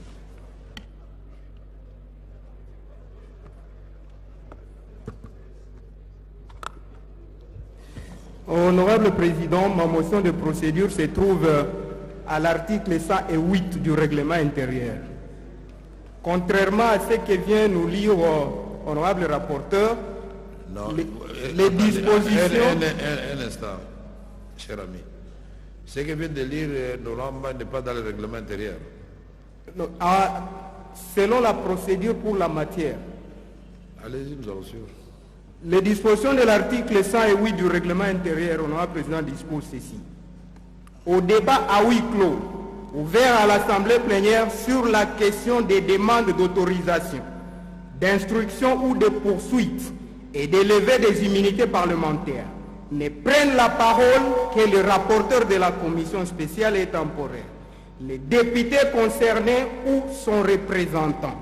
Honorable Président, ma motion de procédure se trouve à l'article 108 du règlement intérieur. Contrairement à ce que vient nous lire honorable rapporteur, non, les dispositions... Un instant, cher ami. Ce que vient de lire Noramba n'est pas dans le règlement intérieur. Non, selon la procédure pour la matière. Allez-y, nous allons suivre. Les dispositions de l'article 108 du règlement intérieur, honorable Président, dispose ceci. Au débat à huis clos, ouvert à l'Assemblée plénière sur la question des demandes d'autorisation, d'instruction ou de poursuite et de levée des immunités parlementaires, ne prennent la parole que le rapporteur de la commission spéciale et temporaire, les députés concernés ou son représentant,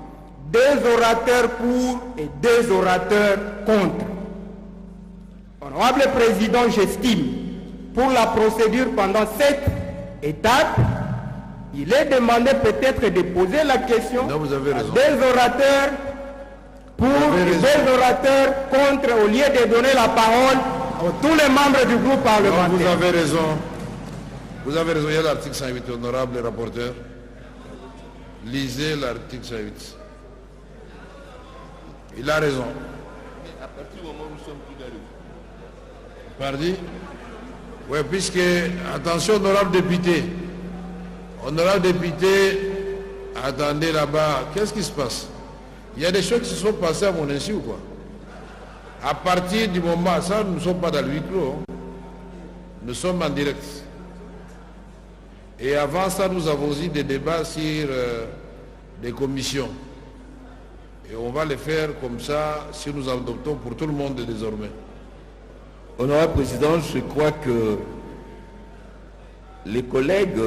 2 orateurs pour et 2 orateurs contre. Honorable Président, j'estime, pour la procédure pendant cette étape, il est demandé peut-être de poser la question non, vous avez raison. à 2 orateurs pour et 2 orateurs contre, au lieu de donner la parole à tous les membres du groupe parlementaire. Non, vous avez raison. Vous avez raison, il y a l'article 108, honorable rapporteur. Lisez l'article 108. Il a raison. Mais à partir du moment où nous sommes plus dans le... Pardi? Oui, puisque, attention, honorable député. Honorable député, attendez là-bas. Qu'est-ce qui se passe? Il y a des choses qui se sont passées à mon insu ou quoi? À partir du moment, ça, nous ne sommes pas dans le huis clos. Hein. Nous sommes en direct. Et avant ça, nous avons eu des débats sur des commissions. Et on va les faire comme ça si nous adoptons pour tout le monde désormais. Honorable Président, je crois que les collègues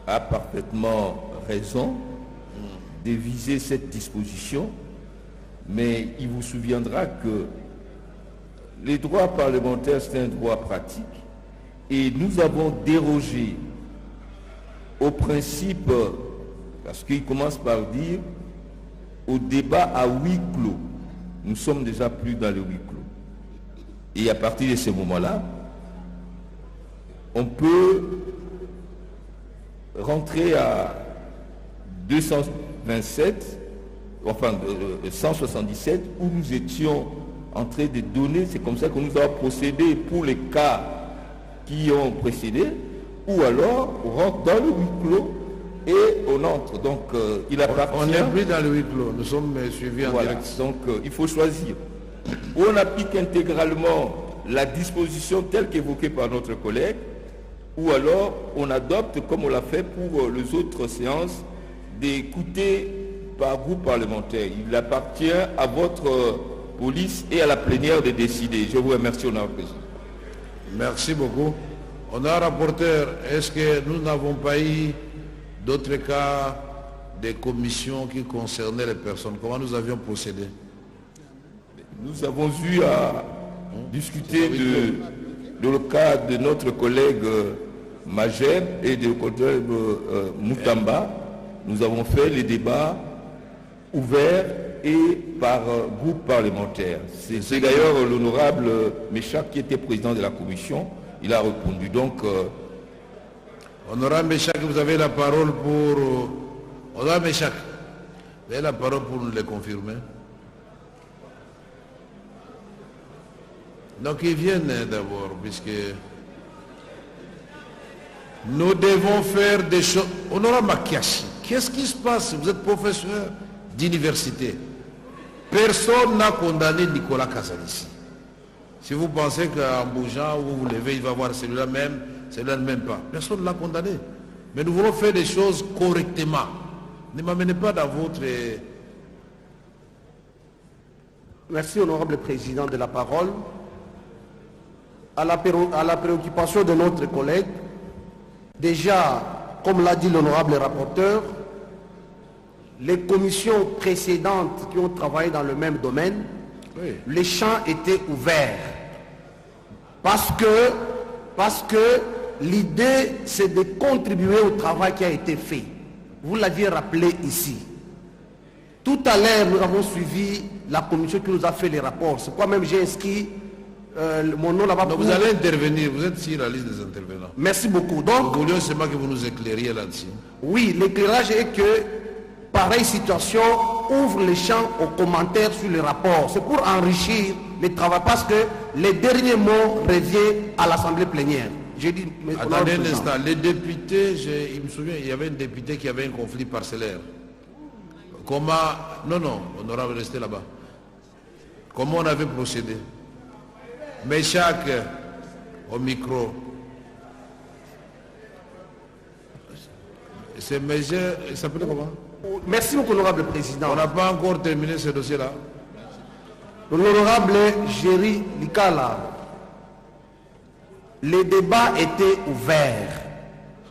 ont parfaitement raison de viser cette disposition, mais il vous souviendra que les droits parlementaires, c'est un droit pratique, et nous avons dérogé au principe, parce qu'il commence par dire au débat à huis clos. Nous sommes déjà plus dans le huis clos. Et à partir de ce moment-là, on peut rentrer à 227, enfin 177, où nous étions en train de donner, c'est comme ça que nous avons procédé pour les cas qui ont précédé, ou alors on rentre dans le huis clos et on entre. Donc il appartient... On n'est plus dans le huis clos, nous sommes suivis en voilà. direct. Donc il faut choisir. Ou on applique intégralement la disposition telle qu'évoquée par notre collègue, ou alors on adopte, comme on l'a fait pour les autres séances, d'écouter par groupe parlementaire. Il appartient à votre police et à la plénière de décider. Je vous remercie, honorable président. Merci beaucoup. Honorable rapporteur, est-ce que nous n'avons pas eu d'autres cas des commissions qui concernaient les personnes? Comment nous avions procédé? Nous avons eu à discuter de le cas de notre collègue Mageb et de collègue Moutamba. Nous avons fait les débats ouverts et par groupe parlementaire. C'est d'ailleurs l'honorable Méchac qui était président de la commission. Il a répondu. Donc, honorable Méchac, vous avez la parole pour Honorable Méchac, vous avez la parole pour nous le confirmer. Donc ils viennent d'abord, puisque nous devons faire des choses. Honorable Makiashi, qu'est-ce qui se passe? Vous êtes professeur d'université. Personne n'a condamné Nicolas Kazali ici. Si vous pensez qu'en bougeant, vous vous levez, il va voir celui-là même, celui-là ne même pas. Personne ne l'a condamné. Mais nous voulons faire des choses correctement. Ne m'amenez pas dans votre... Merci, honorable président, de la parole. À la préoccupation de notre collègue, déjà, comme l'a dit l'honorable rapporteur, les commissions précédentes qui ont travaillé dans le même domaine, oui, les champs étaient ouverts. Parce que l'idée, c'est de contribuer au travail qui a été fait. Vous l'aviez rappelé ici. Tout à l'heure, nous avons suivi la commission qui nous a fait les rapports. C'est quoi même j'ai inscrit mon nom là-bas. Donc vous allez intervenir, vous êtes sur la liste des intervenants. Merci beaucoup. Donc, nous voulions seulement que vous nous éclairiez là-dessus. Oui, l'éclairage est que pareille situation ouvre les champs aux commentaires sur les rapports. C'est pour enrichir les travaux parce que les derniers mots reviennent à l'Assemblée plénière. J'ai dit, attendez un instant, les députés, il me souviens, il y avait un député qui avait un conflit parcellaire. Comment, non, honorable, restez là-bas. Comment on avait procédé? Mais chaque au micro. C'est Méger, il s'appelait comment? Merci beaucoup, honorable président. On n'a pas encore terminé ce dossier-là. L'honorable Géry Likala, les débats étaient ouverts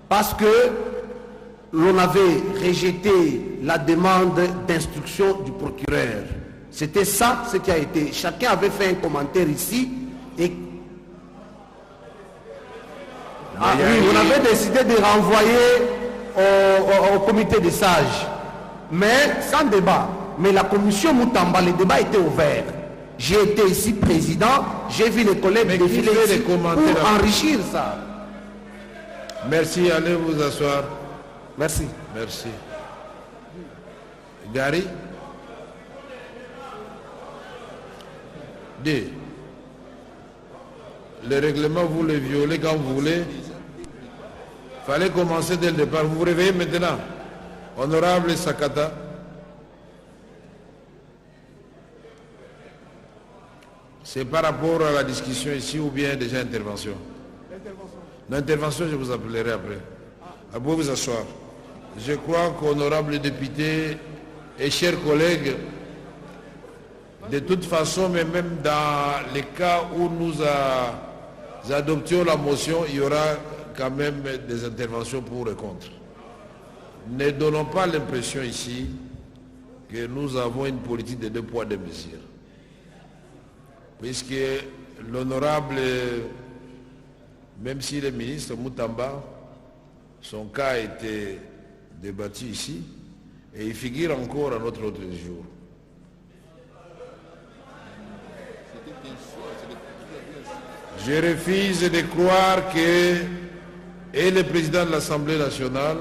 parce que l'on avait rejeté la demande d'instruction du procureur. C'était ça ce qui a été. Chacun avait fait un commentaire ici et oui, on avait décidé de renvoyer au comité des sages, mais sans débat. Mais la commission Moutamba, les débats étaient ouverts. J'ai été ici président, j'ai vu les collègues défiler ici pour enrichir ça. Merci, allez vous asseoir. Merci. Merci. Gary. D. Le règlement, vous le violez quand vous voulez. Fallait commencer dès le départ. Vous vous réveillez maintenant. Honorable Sakata. C'est par rapport à la discussion ici ou bien déjà intervention? L'intervention, je vous appellerai après. À vous vous asseoir. Je crois qu'honorable député et chers collègues, de toute façon, mais même dans les cas où nous adoptions la motion, il y aura quand même des interventions pour et contre. Ne donnons pas l'impression ici que nous avons une politique de 2 poids 2 mesures. Puisque l'honorable, même s'il est ministre, Moutamba, son cas a été débattu ici et il figure encore à notre ordre du jour. Je refuse de croire que et le président de l'Assemblée nationale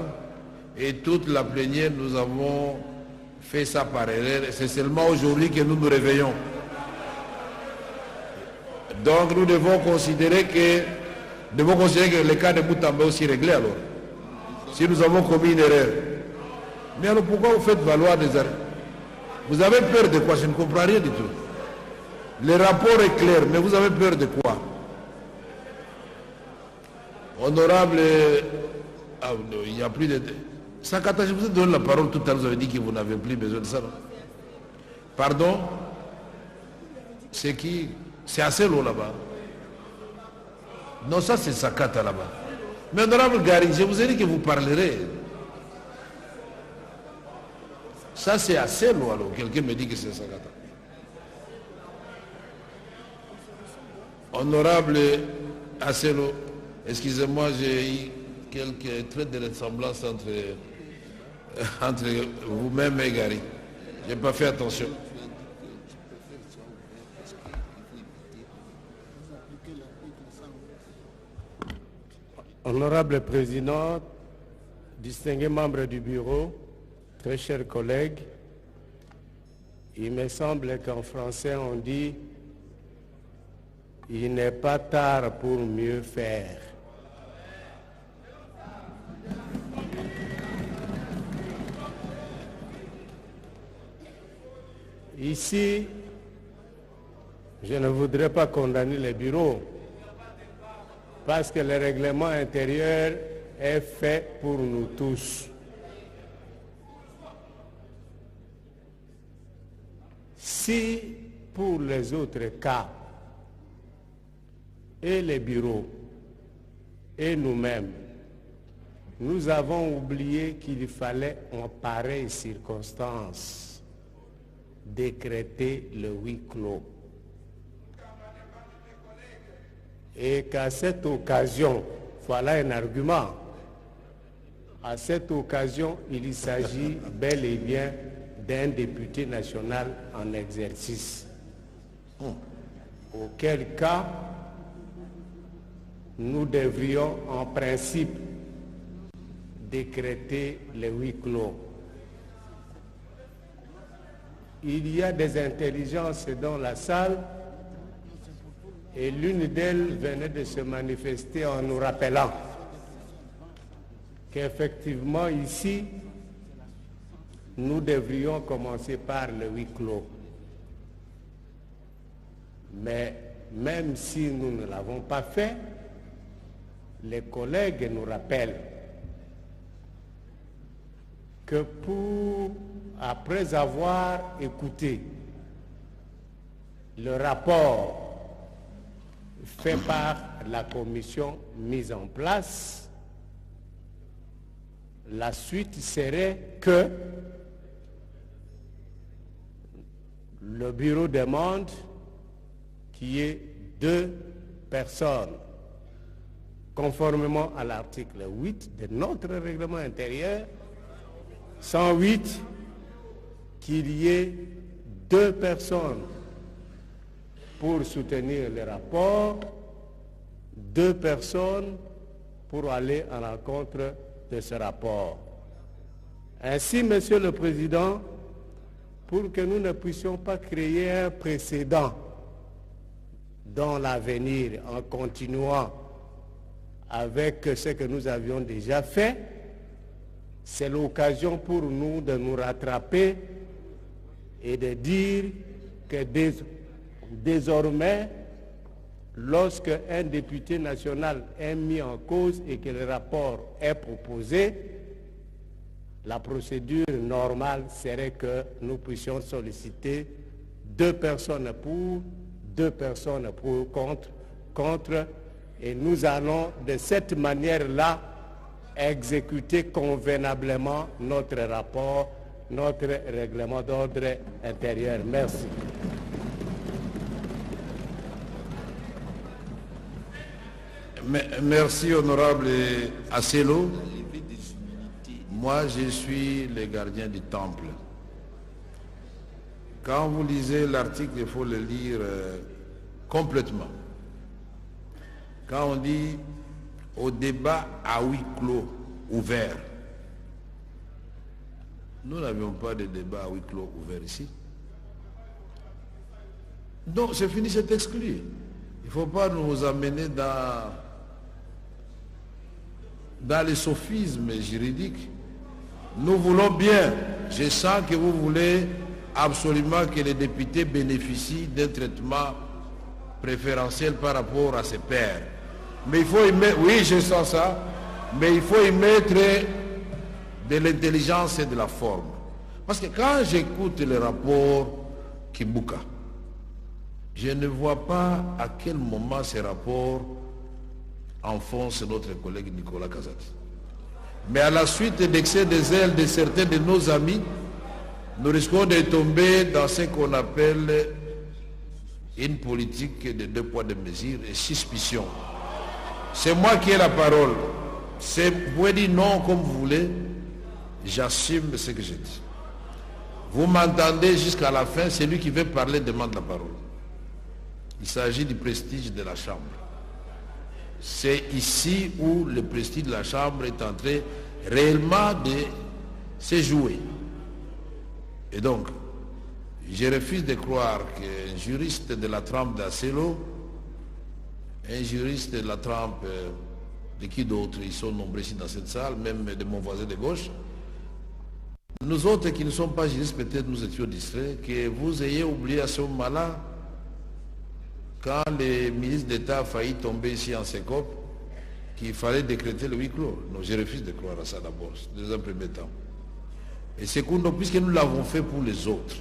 et toute la plénière, nous avons fait ça par erreur. C'est seulement aujourd'hui que nous nous réveillons. Donc nous devons considérer que le cas de Moutamba est aussi réglé alors. Si nous avons commis une erreur. Mais alors pourquoi vous faites valoir des arrêts? Vous avez peur de quoi? Je ne comprends rien du tout. Le rapport est clair, mais vous avez peur de quoi? Honorable, il n'y a plus de... Sakata, je vous ai donné la parole tout à l'heure, vous avez dit que vous n'avez plus besoin de ça. Non? Pardon? C'est qui? C'est assez lourd là-bas. Non, ça c'est Sakata là-bas. Mais honorable Gary, je vous ai dit que vous parlerez. Ça c'est assez lourd alors. Quelqu'un me dit que c'est Sakata. Honorable Asselo, excusez-moi, j'ai eu quelques traits de ressemblance entre vous-même et Gary. Je n'ai pas fait attention. Honorable Président, distingués membres du bureau, Très chers collègues, il me semble qu'en français on dit « Il n'est pas tard pour mieux faire ». Ici, je ne voudrais pas condamner les bureaux parce que le règlement intérieur est fait pour nous tous. Si pour les autres cas, et les bureaux, et nous-mêmes, nous avons oublié qu'il fallait en pareille circonstance décréter le huis clos. Et qu'à cette occasion, voilà un argument, à cette occasion, il s'agit bel et bien d'un député national en exercice. Auquel cas, nous devrions en principe décréter le huis clos. Il y a des intelligences dans la salle et l'une d'elles venait de se manifester en nous rappelant qu'effectivement ici, nous devrions commencer par le huis clos. Mais même si nous ne l'avons pas fait, les collègues nous rappellent que après avoir écouté le rapport fait par la commission mise en place, la suite serait que le bureau demande qu'il y ait 2 personnes, conformément à l'article 8 de notre règlement intérieur, 108, qu'il y ait 2 personnes pour soutenir le rapport, 2 personnes pour aller à l'encontre de ce rapport. Ainsi, Monsieur le Président, pour que nous ne puissions pas créer un précédent dans l'avenir en continuant avec ce que nous avions déjà fait, c'est l'occasion pour nous de nous rattraper et de dire que désormais, lorsque un député national est mis en cause et que le rapport est proposé, la procédure normale serait que nous puissions solliciter 2 personnes pour, 2 personnes pour, contre, et nous allons de cette manière-là exécuter convenablement notre rapport, notre règlement d'ordre intérieur. Merci. Merci, honorable Asselo. Moi, je suis le gardien du temple. Quand vous lisez l'article, il faut le lire complètement. Quand on dit au débat à huis clos ouvert, nous n'avions pas de débat à huis clos ouvert ici. Donc c'est fini, c'est exclu. Il ne faut pas nous amener dans les sophismes juridiques. Nous voulons bien, je sens que vous voulez absolument que les députés bénéficient d'un traitement préférentiel par rapport à ses pairs. Mais il faut y mettre, oui, je sens ça, mais il faut y mettre de l'intelligence et de la forme. Parce que quand j'écoute le rapport Kibuka, je ne vois pas à quel moment ces rapports enfoncent notre collègue Nicolas Kazati. Mais à la suite d'excès de zèle de certains de nos amis, nous risquons de tomber dans ce qu'on appelle une politique de 2 poids 2 mesures et suspicion. C'est moi qui ai la parole. Vous pouvez dire non comme vous voulez, j'assume ce que je dis. Vous m'entendez jusqu'à la fin, celui qui veut parler demande la parole. Il s'agit du prestige de la Chambre. C'est ici où le prestige de la Chambre est en train réellement de se jouer. Et donc, je refuse de croire qu'un juriste de la trempe d'Acelo, un juriste de la trempe de qui d'autres, ils sont nombreux ici dans cette salle, même de mon voisin de gauche, nous autres qui ne sommes pas juristes, peut-être nous étions distraits, que vous ayez oublié à ce moment-là, quand le ministre d'État a failli tomber ici en syncope, qu'il fallait décréter le huis clos. Non, je refuse de croire à ça d'abord, dans un premier temps. Et secondo, puisque nous l'avons fait pour les autres,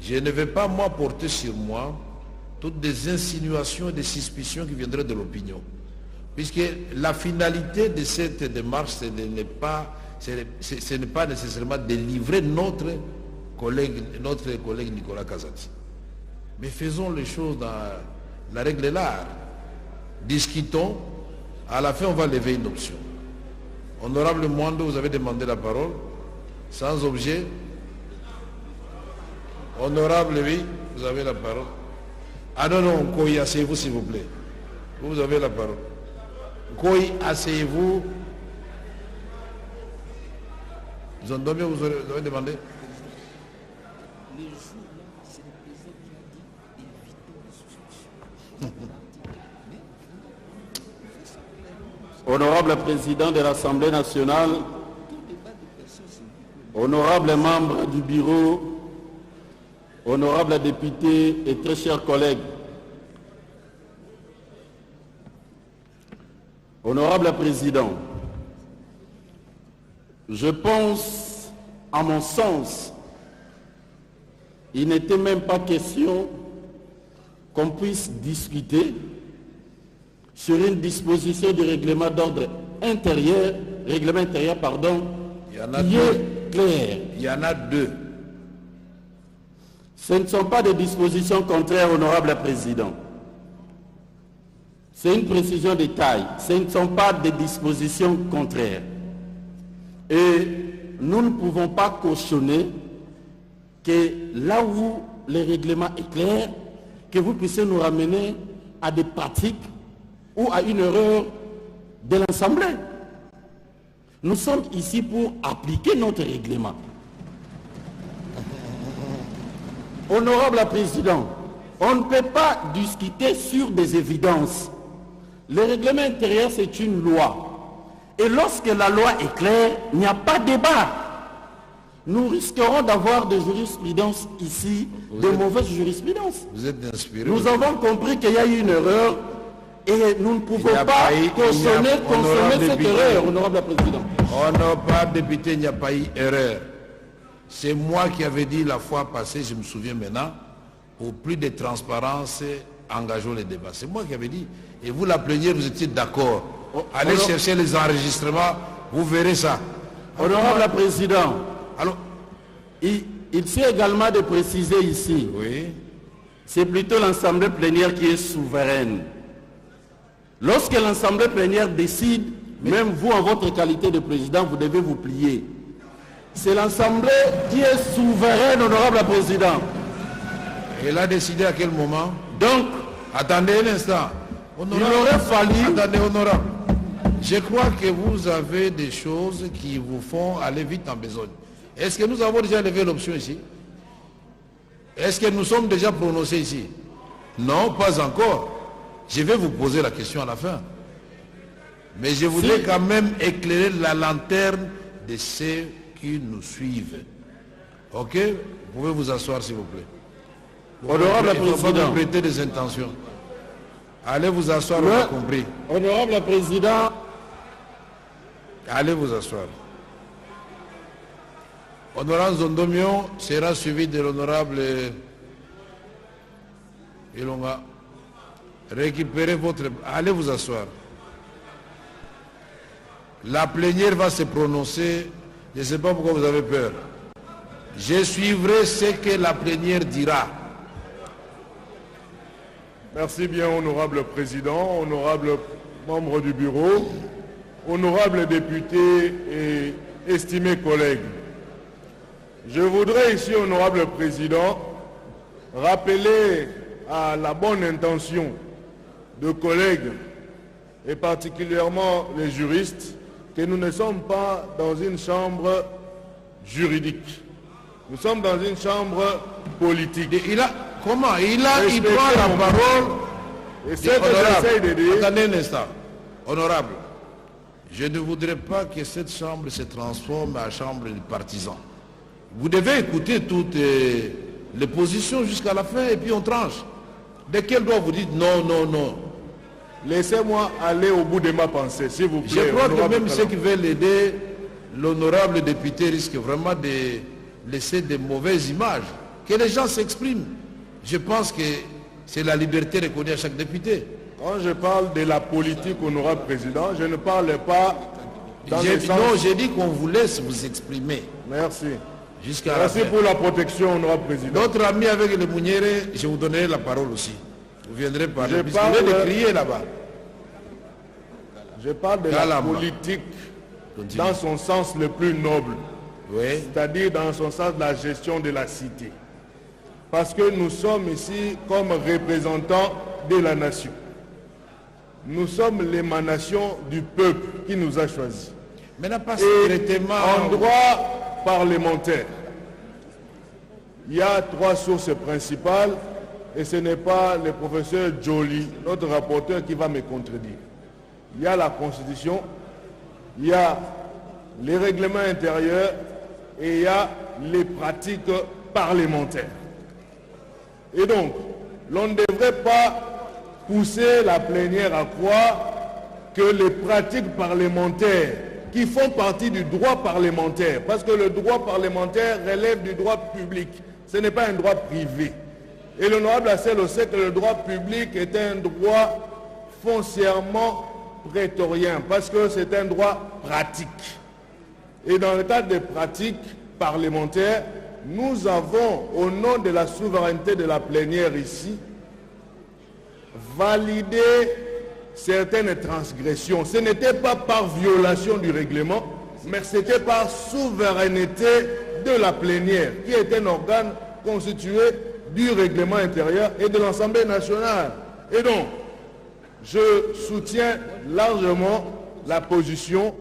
je ne vais pas moi porter sur moi toutes des insinuations et des suspicions qui viendraient de l'opinion. Puisque la finalité de cette démarche, ce n'est pas nécessairement de livrer notre collègue Nicolas Kazati. Mais faisons les choses dans la règle de l'art. Discutons, à la fin on va lever une option. Honorable Mwando, vous avez demandé la parole, sans objet. Honorable, oui, vous avez la parole. Ah non, non, Koyi, asseyez-vous s'il vous plaît. Vous avez la parole. Koyi, asseyez-vous. Vous avez demandé. Honorable Président de l'Assemblée nationale, honorables membres du bureau, honorables députés et très chers collègues, honorable Président, je pense, à mon sens, il n'était même pas question qu'on puisse discuter sur une disposition du règlement d'ordre intérieur, qui est clair. Il y en a deux. Ce ne sont pas des dispositions contraires, honorable Président. C'est une précision de taille. Ce ne sont pas des dispositions contraires. Et nous ne pouvons pas cautionner que là où le règlement est clair, que vous puissiez nous ramener à des pratiques ou à une erreur de l'Assemblée. Nous sommes ici pour appliquer notre règlement. Honorable Président, on ne peut pas discuter sur des évidences. Le règlement intérieur, c'est une loi. Et lorsque la loi est claire, il n'y a pas de débat. Nous risquerons d'avoir des jurisprudences ici, de mauvaises jurisprudences. Vous êtes inspiré. Nous avons compris qu'il y a eu une erreur et nous ne pouvons pas consommer cette erreur, honorable Président. Honorable député, il n'y a pas eu erreur. C'est moi qui avais dit la fois passée, je me souviens maintenant, pour plus de transparence, engageons les débats. C'est moi qui avais dit. Et vous, la plénière, vous étiez d'accord. Allez chercher les enregistrements, vous verrez ça. Honorable Président, alors, il s'est également de préciser ici, oui, c'est plutôt l'Assemblée plénière qui est souveraine. Lorsque l'Assemblée plénière décide, même vous, en votre qualité de président, vous devez vous plier. C'est l'Assemblée qui est souveraine, honorable Président. Elle a décidé à quel moment? Donc, attendez un instant. Honorable, il aurait fallu... Attendez, honorable. Je crois que vous avez des choses qui vous font aller vite en besogne. Est-ce que nous avons déjà levé l'option ici? Est-ce que nous sommes déjà prononcés ici? Non, pas encore. Je vais vous poser la question à la fin. Mais je voudrais quand même éclairer la lanterne de ceux qui nous suivent. Ok? Vous pouvez vous asseoir s'il vous plaît. Honorable Président. Il ne faut pas me prêter des intentions. Allez vous asseoir, on a compris. Honorable Président. Allez vous asseoir. Honorable Zondomion sera suivi de l'honorable Ilonga. Récupérez votre... Allez vous asseoir. La plénière va se prononcer. Je ne sais pas pourquoi vous avez peur. Je suivrai ce que la plénière dira. Merci bien, honorable Président, honorable membre du bureau, honorables députés et estimés collègues. Je voudrais ici, honorable Président, rappeler à la bonne intention de collègues et particulièrement les juristes que nous ne sommes pas dans une chambre juridique. Nous sommes dans une chambre politique. Il prend la parole. Et c'est que j'essaie de dire... Attendez un instant. Honorable, je ne voudrais pas que cette chambre se transforme en chambre de partisans. Vous devez écouter toutes les positions jusqu'à la fin et puis on tranche. Dès qu'elle doit vous dire non, non, non. Laissez-moi aller au bout de ma pensée, s'il vous plaît. Je crois que même ceux qui veulent aider l'honorable député risquent vraiment de laisser de mauvaises images. Que les gens s'expriment. Je pense que c'est la liberté reconnue à chaque député. Quand je parle de la politique, honorable président, je ne parle pas dans le sens... Non, j'ai dit qu'on vous laisse vous exprimer. Merci. Merci pour la protection, honorable président. Notre ami avec le Mouniéré, je vous donnerai la parole aussi. Vous viendrez parler. Vous venez de crier là-bas. Je parle de la politique dans son sens le plus noble. Oui. C'est-à-dire dans son sens de la gestion de la cité. Parce que nous sommes ici comme représentants de la nation. Nous sommes l'émanation du peuple qui nous a choisis. Mais n'a pas en droit parlementaire, il y a 3 sources principales et ce n'est pas le professeur Joly, notre rapporteur, qui va me contredire. Il y a la Constitution, il y a les règlements intérieurs et il y a les pratiques parlementaires. Et donc, l'on ne devrait pas pousser la plénière à croire que les pratiques parlementaires qui font partie du droit parlementaire, parce que le droit parlementaire relève du droit public, ce n'est pas un droit privé. Et l'honorable Assel sait que le droit public est un droit foncièrement prétorien, parce que c'est un droit pratique. Et dans le cadre des pratiques parlementaires, nous avons, au nom de la souveraineté de la plénière ici, validé certaines transgressions. Ce n'était pas par violation du règlement, mais c'était par souveraineté de la plénière, qui est un organe constitué du règlement intérieur et de l'Assemblée nationale. Et donc, je soutiens largement la position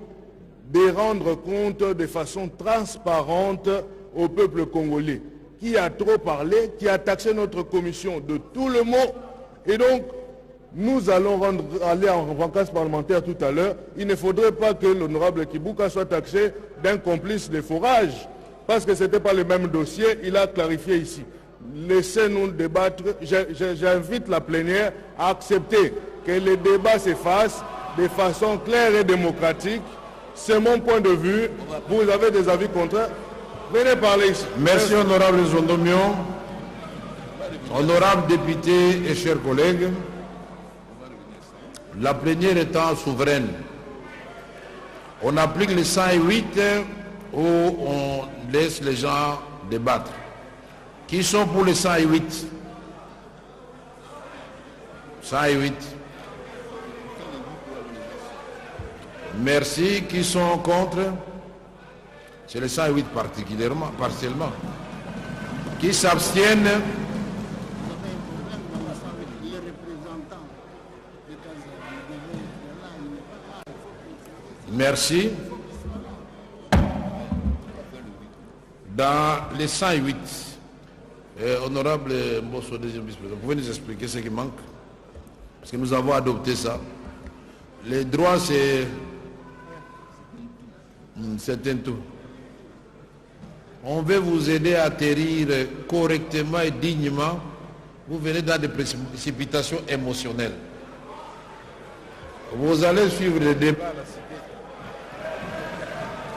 de rendre compte de façon transparente au peuple congolais, qui a trop parlé, qui a taxé notre commission de tout le mot. Et donc, nous allons aller en vacances parlementaires tout à l'heure. Il ne faudrait pas que l'honorable Kibuka soit taxé d'un complice de forage, parce que ce n'était pas le même dossier, il a clarifié ici. Laissez-nous débattre. J'invite la plénière à accepter que les débats se fassent de façon claire et démocratique. C'est mon point de vue. Vous avez des avis contraires? Venez parler ici. Merci, honorable Zondomion. Honorable député et chers collègues, la plénière étant souveraine, on applique le 108 où on laisse les gens débattre. Qui sont pour le 108? 108. Merci. Qui sont contre? C'est le 108 particulièrement, partiellement. Qui s'abstiennent? Merci. Dans les 108, honorable Mbosso, deuxième vice-président, vous pouvez nous expliquer ce qui manque? Parce que nous avons adopté ça. Les droits, c'est un tout. On veut vous aider à atterrir correctement et dignement. Vous venez dans des précipitations émotionnelles. Vous allez suivre les débats à la cité.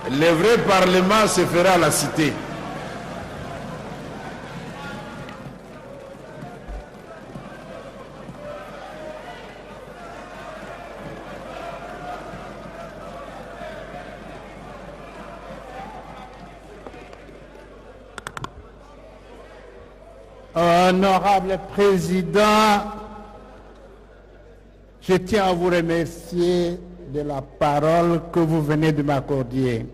Le vrai parlement se fera à la cité. Honorable Président, je tiens à vous remercier de la parole que vous venez de m'accorder.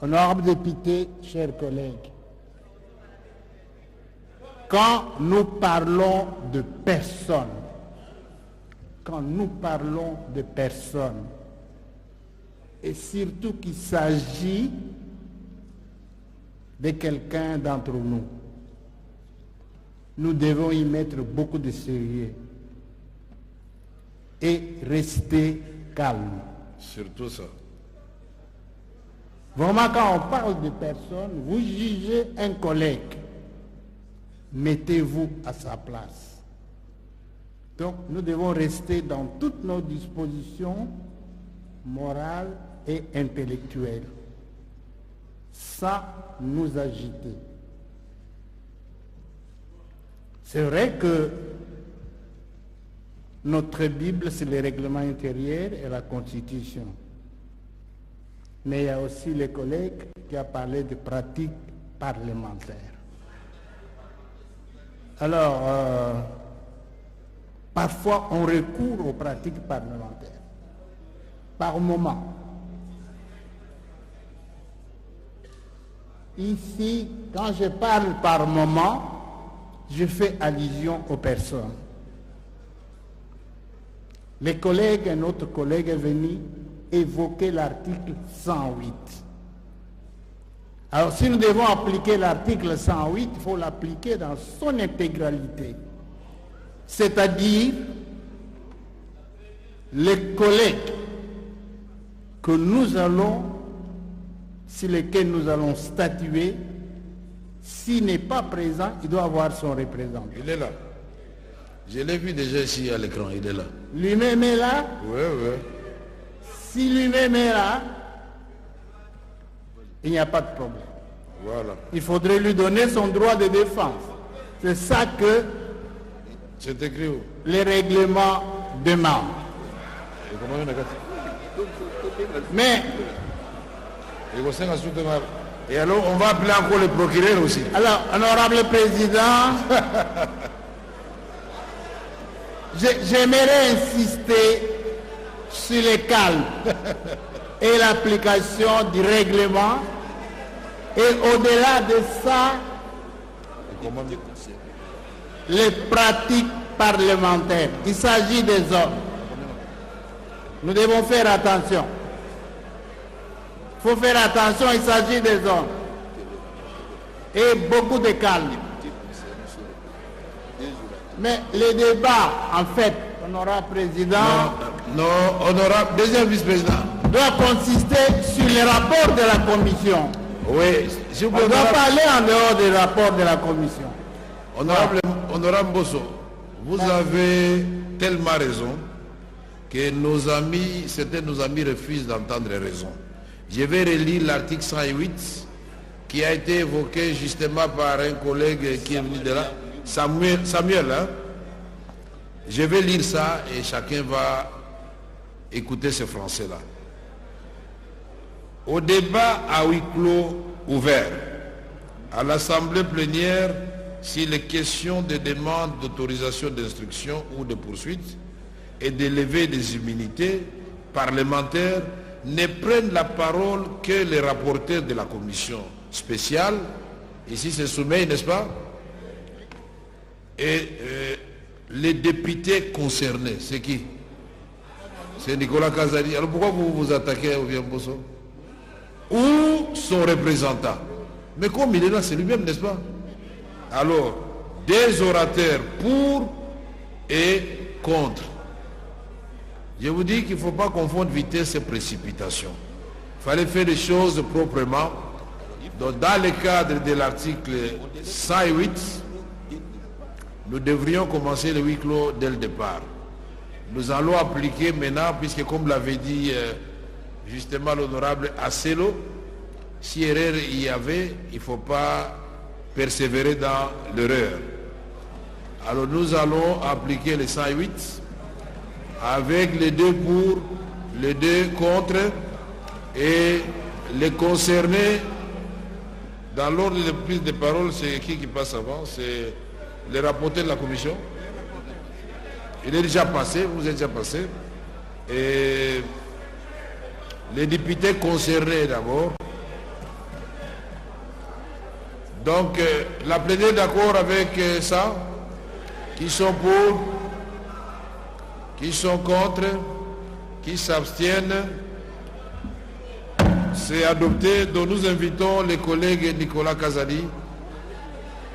Honorable député, chers collègues, quand nous parlons de personnes, et surtout qu'il s'agit de quelqu'un d'entre nous, nous devons y mettre beaucoup de sérieux et rester calme. Surtout ça. Vraiment, quand on parle de personnes, vous jugez un collègue, mettez-vous à sa place. Donc, nous devons rester dans toutes nos dispositions morales et intellectuelles, sans nous agiter. C'est vrai que notre Bible, c'est le règlement intérieur et la Constitution. Mais il y a aussi les collègues qui ont parlé de pratiques parlementaires. Alors, parfois, on recourt aux pratiques parlementaires, par moment. Ici, quand je parle par moment, je fais allusion aux personnes. Les collègues, un autre collègue est venu évoquer l'article 108. Alors, si nous devons appliquer l'article 108, il faut l'appliquer dans son intégralité. C'est-à-dire, les collègues que nous allons, sur lesquels nous allons statuer, s'il n'est pas présent, il doit avoir son représentant. Il est là. Je l'ai vu déjà ici à l'écran, il est là. Lui-même est là? Oui, oui. Si lui-même est là, il n'y a pas de problème. Voilà. Il faudrait lui donner son droit de défense. C'est ça que c'est écrit où? Les règlements demandent. Mais, et alors, on va appeler encore le procureur aussi. Alors, honorable président, j'aimerais insister sur le calme et l'application du règlement. Et au-delà de ça, les pratiques parlementaires. Il s'agit des hommes. Nous devons faire attention. Il faut faire attention, il s'agit des hommes. Et beaucoup de calme. Mais les débats, en fait, honorable président... Non, honorable, deuxième vice-président. Doit consister sur les rapports de la commission. Oui, on doit parler en dehors des rapports de la commission. Honorable Bosso, vous avez tellement raison que nos amis, certains de nos amis refusent d'entendre raison. Je vais relire l'article 108 qui a été évoqué justement par un collègue qui est venu de là, Samuel. Hein? Je vais lire ça et chacun va écouter ce français-là. Au débat à huis clos ouvert, à l'Assemblée plénière, si les questions de demande d'autorisation d'instruction ou de poursuite et de levée des immunités parlementaires ne prennent la parole que les rapporteurs de la commission spéciale, ici c'est Soumeil, n'est-ce pas? Et les députés concernés, c'est qui? C'est Nicolas Kazadi. Alors pourquoi vous vous attaquez au Bosso? Ou son représentant? Mais comme il est là, c'est lui-même, n'est-ce pas? Alors, des orateurs pour et contre. Je vous dis qu'il ne faut pas confondre vitesse et précipitation. Il fallait faire les choses proprement. Donc, dans le cadre de l'article 108, nous devrions commencer le huis clos dès le départ. Nous allons appliquer maintenant, puisque comme l'avait dit justement l'honorable Asselo, si erreur il y avait, il ne faut pas persévérer dans l'erreur. Alors nous allons appliquer le 108 avec les deux pour, les deux contre et les concernés. Dans l'ordre de prise de parole, c'est qui passe avant? C'est le rapporteur de la commission. Il est déjà passé, vous êtes déjà passé. Et les députés concernés d'abord. Donc, la plénière est d'accord avec ça? Qui sont pour? Qui sont contre? Qui s'abstiennent? C'est adopté. Donc nous invitons les collègues Nicolas Kazadi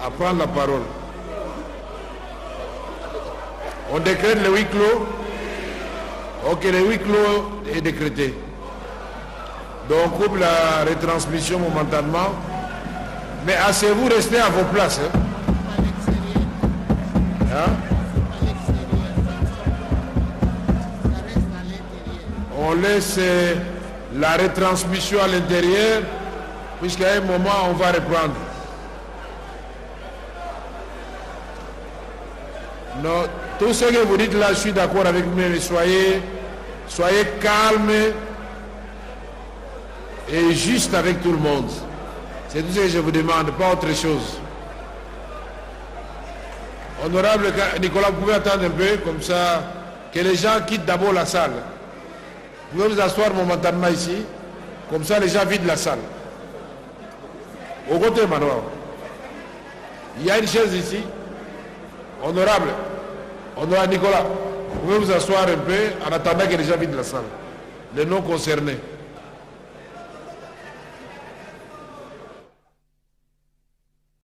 à prendre la parole. On décrète le huis clos. Ok, le huis clos est décrété. Donc on coupe la retransmission momentanément. Mais asseyez-vous, restez à vos places. Hein? On laisse la retransmission à l'intérieur, puisqu'à un moment, on va reprendre. Non, tout ce que vous dites là, je suis d'accord avec vous, mais soyez calme et juste avec tout le monde. C'est tout ce que je vous demande, pas autre chose. Honorable Nicolas, vous pouvez attendre un peu, comme ça, que les gens quittent d'abord la salle. Vous pouvez vous asseoir momentanément ici, comme ça les gens vident la salle. Au côté, Manoir. Il y a une chaise ici. Honorable Nicolas, vous pouvez vous asseoir un peu en attendant que les gens vident la salle. Les non concernés.